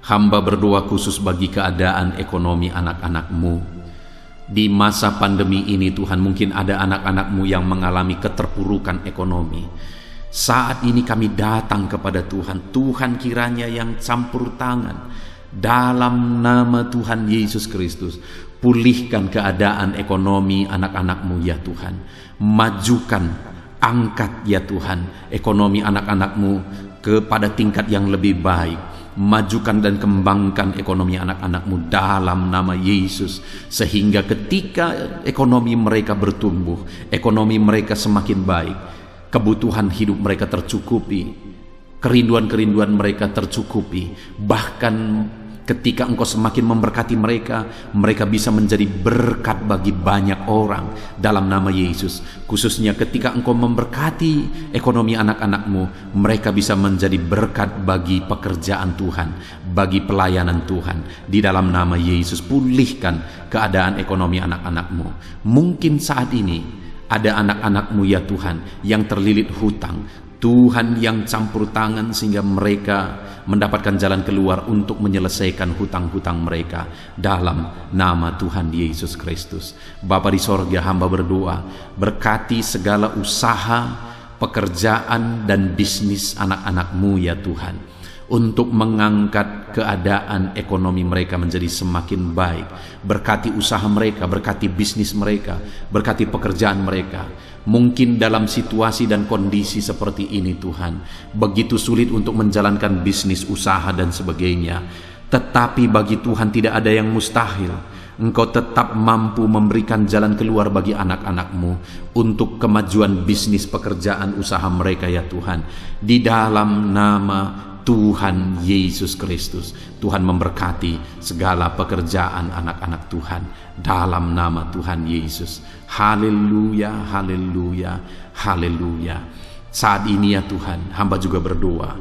hamba berdoa khusus bagi keadaan ekonomi anak-anak-Mu. Di masa pandemi ini Tuhan, mungkin ada anak-anak-Mu yang mengalami keterpurukan ekonomi. Saat ini kami datang kepada Tuhan. Tuhan kiranya yang campur tangan dalam nama Tuhan Yesus Kristus. Pulihkan keadaan ekonomi anak-anak-Mu ya Tuhan. Majukan, angkat ya Tuhan ekonomi anak-anak-Mu kepada tingkat yang lebih baik. Majukan dan kembangkan ekonomi anak-anak-Mu dalam nama Yesus. Sehingga ketika ekonomi mereka bertumbuh, ekonomi mereka semakin baik, kebutuhan hidup mereka tercukupi, kerinduan-kerinduan mereka tercukupi. Bahkan ketika Engkau semakin memberkati mereka, mereka bisa menjadi berkat bagi banyak orang dalam nama Yesus. Khususnya ketika Engkau memberkati ekonomi anak-anak-Mu, mereka bisa menjadi berkat bagi pekerjaan Tuhan, bagi pelayanan Tuhan. Di dalam nama Yesus, pulihkan keadaan ekonomi anak-anak-Mu. Mungkin saat ini ada anak-anak-Mu ya Tuhan yang terlilit hutang. Tuhan yang campur tangan sehingga mereka mendapatkan jalan keluar untuk menyelesaikan hutang-hutang mereka dalam nama Tuhan Yesus Kristus. Bapa di sorga, hamba berdoa, berkati segala usaha, pekerjaan dan bisnis anak-anak-Mu ya Tuhan, untuk mengangkat keadaan ekonomi mereka menjadi semakin baik. Berkati usaha mereka, berkati bisnis mereka, berkati pekerjaan mereka. Mungkin dalam situasi dan kondisi seperti ini Tuhan, begitu sulit untuk menjalankan bisnis, usaha dan sebagainya. Tetapi bagi Tuhan tidak ada yang mustahil. Engkau tetap mampu memberikan jalan keluar bagi anak-anak-Mu untuk kemajuan bisnis, pekerjaan, usaha mereka ya Tuhan. Di dalam nama Tuhan Yesus Kristus, Tuhan memberkati segala pekerjaan anak-anak Tuhan dalam nama Tuhan Yesus. Haleluya, haleluya, haleluya. Saat ini ya Tuhan, hamba juga berdoa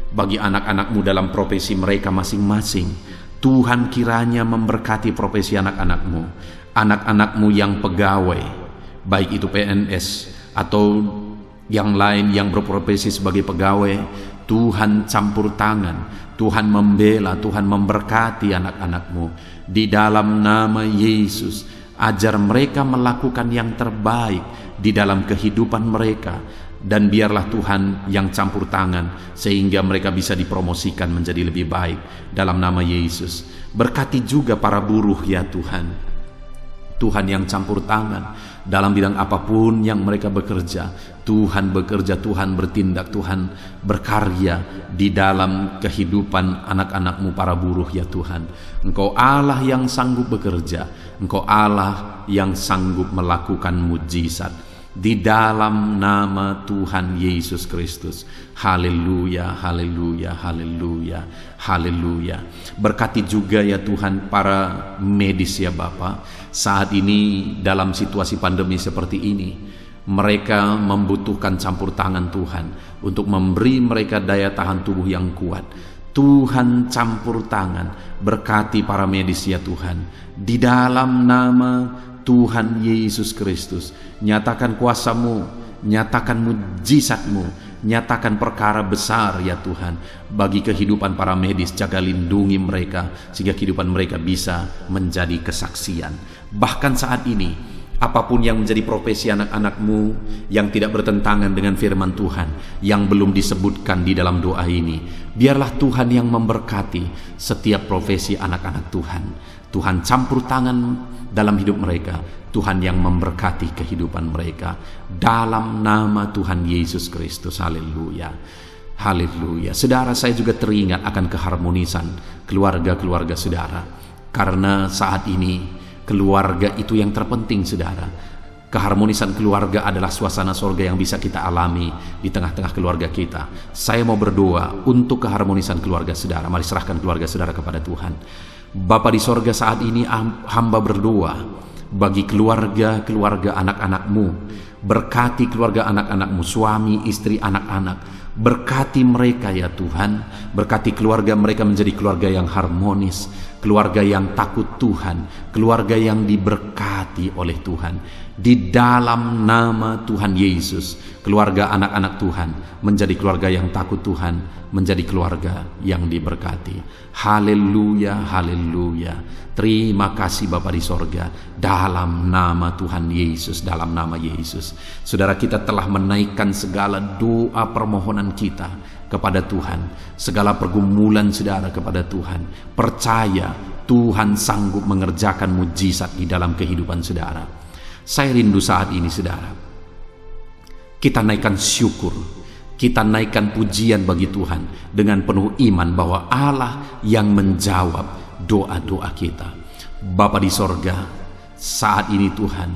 bagi anak-anak-Mu dalam profesi mereka masing-masing. Tuhan kiranya memberkati profesi anak-anak-Mu, anak-anak-Mu yang pegawai, baik itu PNS atau yang lain yang berprofesi sebagai pegawai. Tuhan campur tangan, Tuhan membela, Tuhan memberkati anak-anak-Mu. Di dalam nama Yesus, ajar mereka melakukan yang terbaik di dalam kehidupan mereka. Dan biarlah Tuhan yang campur tangan sehingga mereka bisa dipromosikan menjadi lebih baik dalam nama Yesus. Berkati juga para buruh ya Tuhan. Tuhan yang campur tangan dalam bidang apapun yang mereka bekerja. Tuhan bekerja, Tuhan bertindak, Tuhan berkarya di dalam kehidupan anak-anak-Mu para buruh ya Tuhan. Engkau Allah yang sanggup bekerja, Engkau Allah yang sanggup melakukan mujizat. Di dalam nama Tuhan Yesus Kristus. Haleluya, haleluya, haleluya, haleluya. Berkati juga ya Tuhan para medis ya Bapa. Saat ini dalam situasi pandemi seperti ini, mereka membutuhkan campur tangan Tuhan untuk memberi mereka daya tahan tubuh yang kuat. Tuhan campur tangan, berkati para medis ya Tuhan. Di dalam nama Tuhan Yesus Kristus, nyatakan kuasa-Mu, nyatakan mujizat-Mu, nyatakan perkara besar ya Tuhan bagi kehidupan para medis. Jaga lindungi mereka sehingga kehidupan mereka bisa menjadi kesaksian. Bahkan saat ini, apapun yang menjadi profesi anak-anak-Mu yang tidak bertentangan dengan firman Tuhan yang belum disebutkan di dalam doa ini, biarlah Tuhan yang memberkati setiap profesi anak-anak Tuhan. Tuhan campur tangan dalam hidup mereka, Tuhan yang memberkati kehidupan mereka dalam nama Tuhan Yesus Kristus. Haleluya. Haleluya. Saudara, saya juga teringat akan keharmonisan keluarga-keluarga saudara. Karena saat ini keluarga itu yang terpenting, saudara. Keharmonisan keluarga adalah suasana sorga yang bisa kita alami di tengah-tengah keluarga kita. Saya mau berdoa untuk keharmonisan keluarga saudara. Mari serahkan keluarga saudara kepada Tuhan. Bapa di sorga, saat ini hamba berdoa bagi keluarga anak-anakmu. Berkati keluarga anak-anakmu, suami, istri, anak-anak. Berkati mereka ya Tuhan. Berkati keluarga mereka menjadi keluarga yang harmonis, keluarga yang takut Tuhan, keluarga yang diberkati oleh Tuhan. Di dalam nama Tuhan Yesus, keluarga anak-anak Tuhan menjadi keluarga yang takut Tuhan, menjadi keluarga yang diberkati. Haleluya, haleluya. Terima kasih Bapa di sorga, dalam nama Tuhan Yesus, dalam nama Yesus. Saudara, kita telah menaikkan segala doa permohonan kita kepada Tuhan, segala pergumulan saudara kepada Tuhan. Percaya Tuhan sanggup mengerjakan mujizat di dalam kehidupan saudara. Saya rindu saat ini saudara, kita naikkan syukur, kita naikkan pujian bagi Tuhan dengan penuh iman bahwa Allah yang menjawab doa-doa kita. Bapa di sorga, saat ini Tuhan,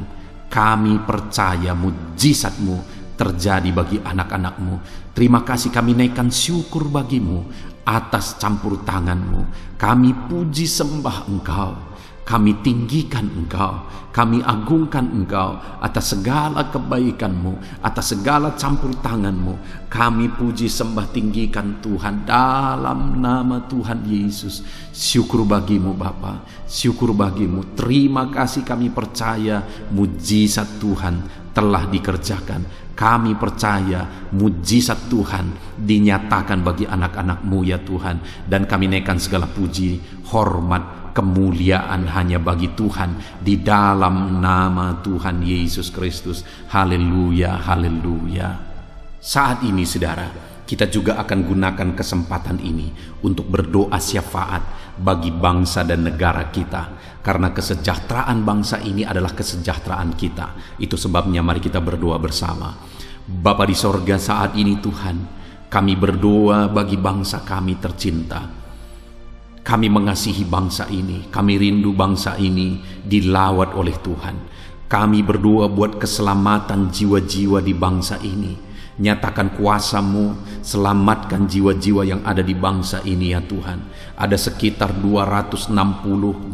kami percaya mujizat-Mu terjadi bagi anak-anak-Mu. Terima kasih, kami naikkan syukur bagi-Mu atas campur tangan-Mu. Kami puji sembah Engkau, kami tinggikan Engkau, kami agungkan Engkau atas segala kebaikan-Mu, atas segala campur tangan-Mu. Kami puji sembah tinggikan Tuhan dalam nama Tuhan Yesus. Syukur bagi-Mu Bapa, syukur bagi-Mu. Terima kasih, kami percaya mujizat Tuhan telah dikerjakan. Kami percaya mujizat Tuhan dinyatakan bagi anak-anak-Mu ya Tuhan. Dan kami naikkan segala puji, hormat, kemuliaan hanya bagi Tuhan di dalam nama Tuhan Yesus Kristus. Haleluya, haleluya. Saat ini saudara, kita juga akan gunakan kesempatan ini untuk berdoa syafaat bagi bangsa dan negara kita. Karena kesejahteraan bangsa ini adalah kesejahteraan kita. Itu sebabnya mari kita berdoa bersama. Bapa di sorga, saat ini Tuhan, kami berdoa bagi bangsa kami tercinta. Kami mengasihi bangsa ini, kami rindu bangsa ini dilawat oleh Tuhan. Kami berdoa buat keselamatan jiwa-jiwa di bangsa ini. Nyatakan kuasa-Mu, selamatkan jiwa-jiwa yang ada di bangsa ini ya Tuhan. Ada sekitar 260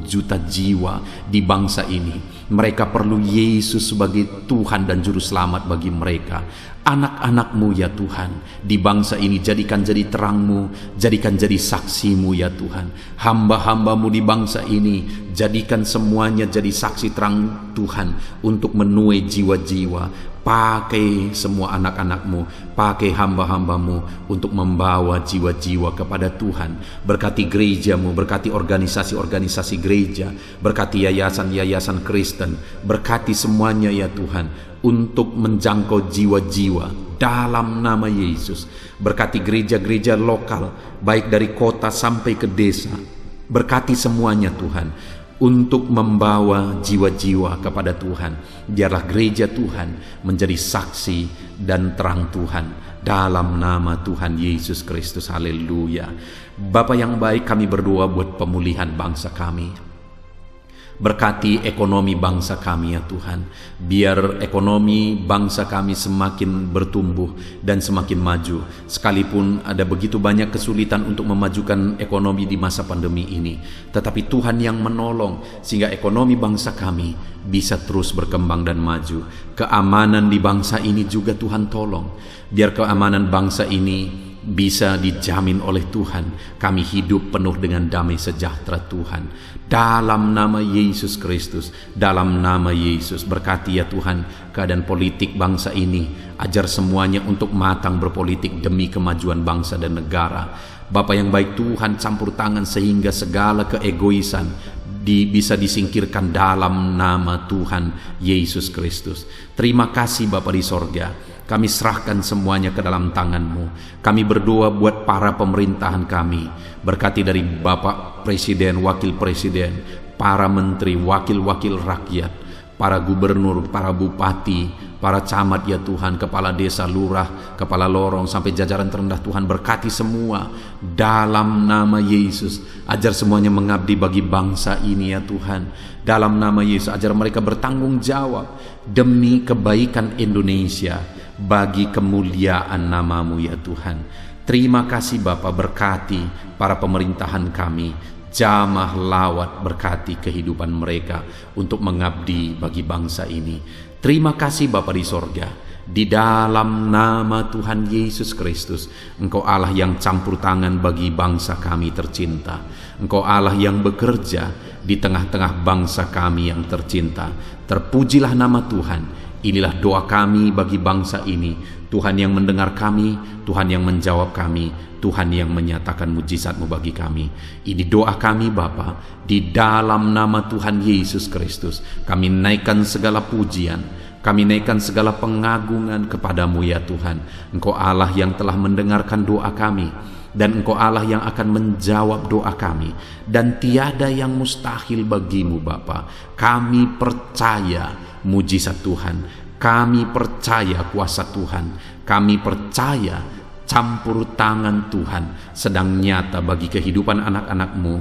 juta jiwa di bangsa ini. Mereka perlu Yesus sebagai Tuhan dan Juru Selamat bagi mereka. Anak-anak-Mu ya Tuhan, di bangsa ini jadikan jadi terang-Mu, jadikan jadi saksi-Mu ya Tuhan. Hamba-hamba-Mu di bangsa ini, jadikan semuanya jadi saksi terang Tuhan untuk menuai jiwa-jiwa. Pakai semua anak-anak-Mu, pakai hamba-hamba-Mu untuk membawa jiwa-jiwa kepada Tuhan. Berkati gereja-Mu, berkati organisasi-organisasi gereja, berkati yayasan-yayasan Kristen, berkati semuanya ya Tuhan untuk menjangkau jiwa-jiwa dalam nama Yesus. Berkati gereja-gereja lokal, baik dari kota sampai ke desa. Berkati semuanya Tuhan untuk membawa jiwa-jiwa kepada Tuhan. Biarlah gereja Tuhan menjadi saksi dan terang Tuhan dalam nama Tuhan Yesus Kristus. Haleluya. Bapa yang baik, kami berdoa buat pemulihan bangsa kami. Berkati ekonomi bangsa kami ya Tuhan. Biar ekonomi bangsa kami semakin bertumbuh dan semakin maju. Sekalipun ada begitu banyak kesulitan untuk memajukan ekonomi di masa pandemi ini, tetapi Tuhan yang menolong sehingga ekonomi bangsa kami bisa terus berkembang dan maju. Keamanan di bangsa ini juga Tuhan tolong. Biar keamanan bangsa ini bisa dijamin oleh Tuhan. Kami hidup penuh dengan damai sejahtera Tuhan. Dalam nama Yesus Kristus, dalam nama Yesus, berkati ya Tuhan keadaan politik bangsa ini. Ajar semuanya untuk matang berpolitik demi kemajuan bangsa dan negara. Bapa yang baik Tuhan, campur tangan sehingga segala keegoisan bisa disingkirkan dalam nama Tuhan Yesus Kristus. Terima kasih Bapa di sorga. Kami serahkan semuanya ke dalam tangan-Mu. Kami berdoa buat para pemerintahan kami. Berkati dari Bapak Presiden, Wakil Presiden, para menteri, wakil-wakil rakyat, para gubernur, para bupati, para camat ya Tuhan, kepala desa, lurah, kepala lorong, sampai jajaran terendah Tuhan, berkati semua dalam nama Yesus. Ajar semuanya mengabdi bagi bangsa ini ya Tuhan, dalam nama Yesus. Ajar mereka bertanggung jawab demi kebaikan Indonesia, bagi kemuliaan nama-Mu ya Tuhan. Terima kasih Bapa, berkati para pemerintahan kami, jamah lawat, berkati kehidupan mereka untuk mengabdi bagi bangsa ini. Terima kasih Bapa di sorga, di dalam nama Tuhan Yesus Kristus. Engkau Allah yang campur tangan bagi bangsa kami tercinta. Engkau Allah yang bekerja di tengah-tengah bangsa kami yang tercinta. Terpujilah nama Tuhan. Inilah doa kami bagi bangsa ini. Tuhan yang mendengar kami, Tuhan yang menjawab kami, Tuhan yang menyatakan mujizat-Mu bagi kami. Ini doa kami Bapa, di dalam nama Tuhan Yesus Kristus. Kami naikkan segala pujian, kami naikkan segala pengagungan kepadamu ya Tuhan. Engkau Allah yang telah mendengarkan doa kami, dan Engkau Allah yang akan menjawab doa kami, dan tiada yang mustahil bagimu Bapa. Kami percaya mujizat Tuhan, kami percaya kuasa Tuhan, kami percaya campur tangan Tuhan sedang nyata bagi kehidupan anak-anak-Mu,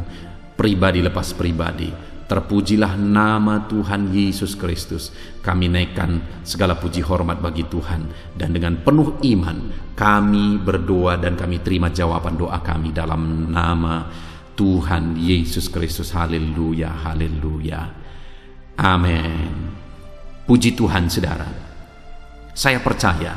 pribadi lepas pribadi. Terpujilah nama Tuhan Yesus Kristus. Kami naikkan segala puji hormat bagi Tuhan, dan dengan penuh iman kami berdoa dan kami terima jawaban doa kami dalam nama Tuhan Yesus Kristus. Haleluya, haleluya, amin. Puji Tuhan saudara. Saya percaya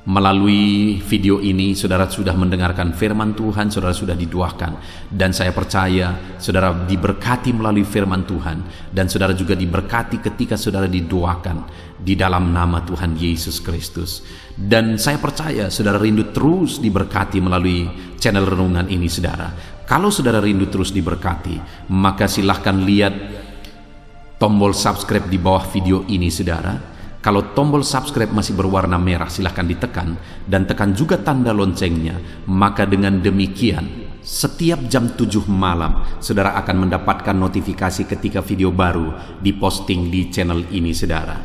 melalui video ini saudara sudah mendengarkan firman Tuhan, saudara sudah didoakan, dan saya percaya saudara diberkati melalui firman Tuhan, dan saudara juga diberkati ketika saudara didoakan di dalam nama Tuhan Yesus Kristus. Dan saya percaya saudara rindu terus diberkati melalui channel renungan ini saudara. Kalau saudara rindu terus diberkati, maka silahkan lihat tombol subscribe di bawah video ini saudara. Kalau tombol subscribe masih berwarna merah, silahkan ditekan, dan tekan juga tanda loncengnya. Maka dengan demikian setiap jam 7 malam saudara akan mendapatkan notifikasi ketika video baru diposting di channel ini saudara.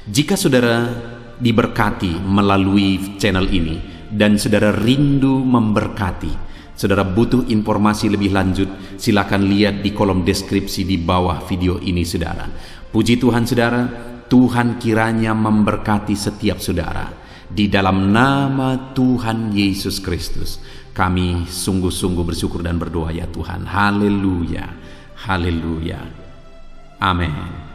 Jika saudara diberkati melalui channel ini dan saudara rindu memberkati, saudara butuh informasi lebih lanjut, silakan lihat di kolom deskripsi di bawah video ini saudara. Puji Tuhan saudara, Tuhan kiranya memberkati setiap saudara. Di dalam nama Tuhan Yesus Kristus, kami sungguh-sungguh bersyukur dan berdoa ya Tuhan. Haleluya, haleluya, amin.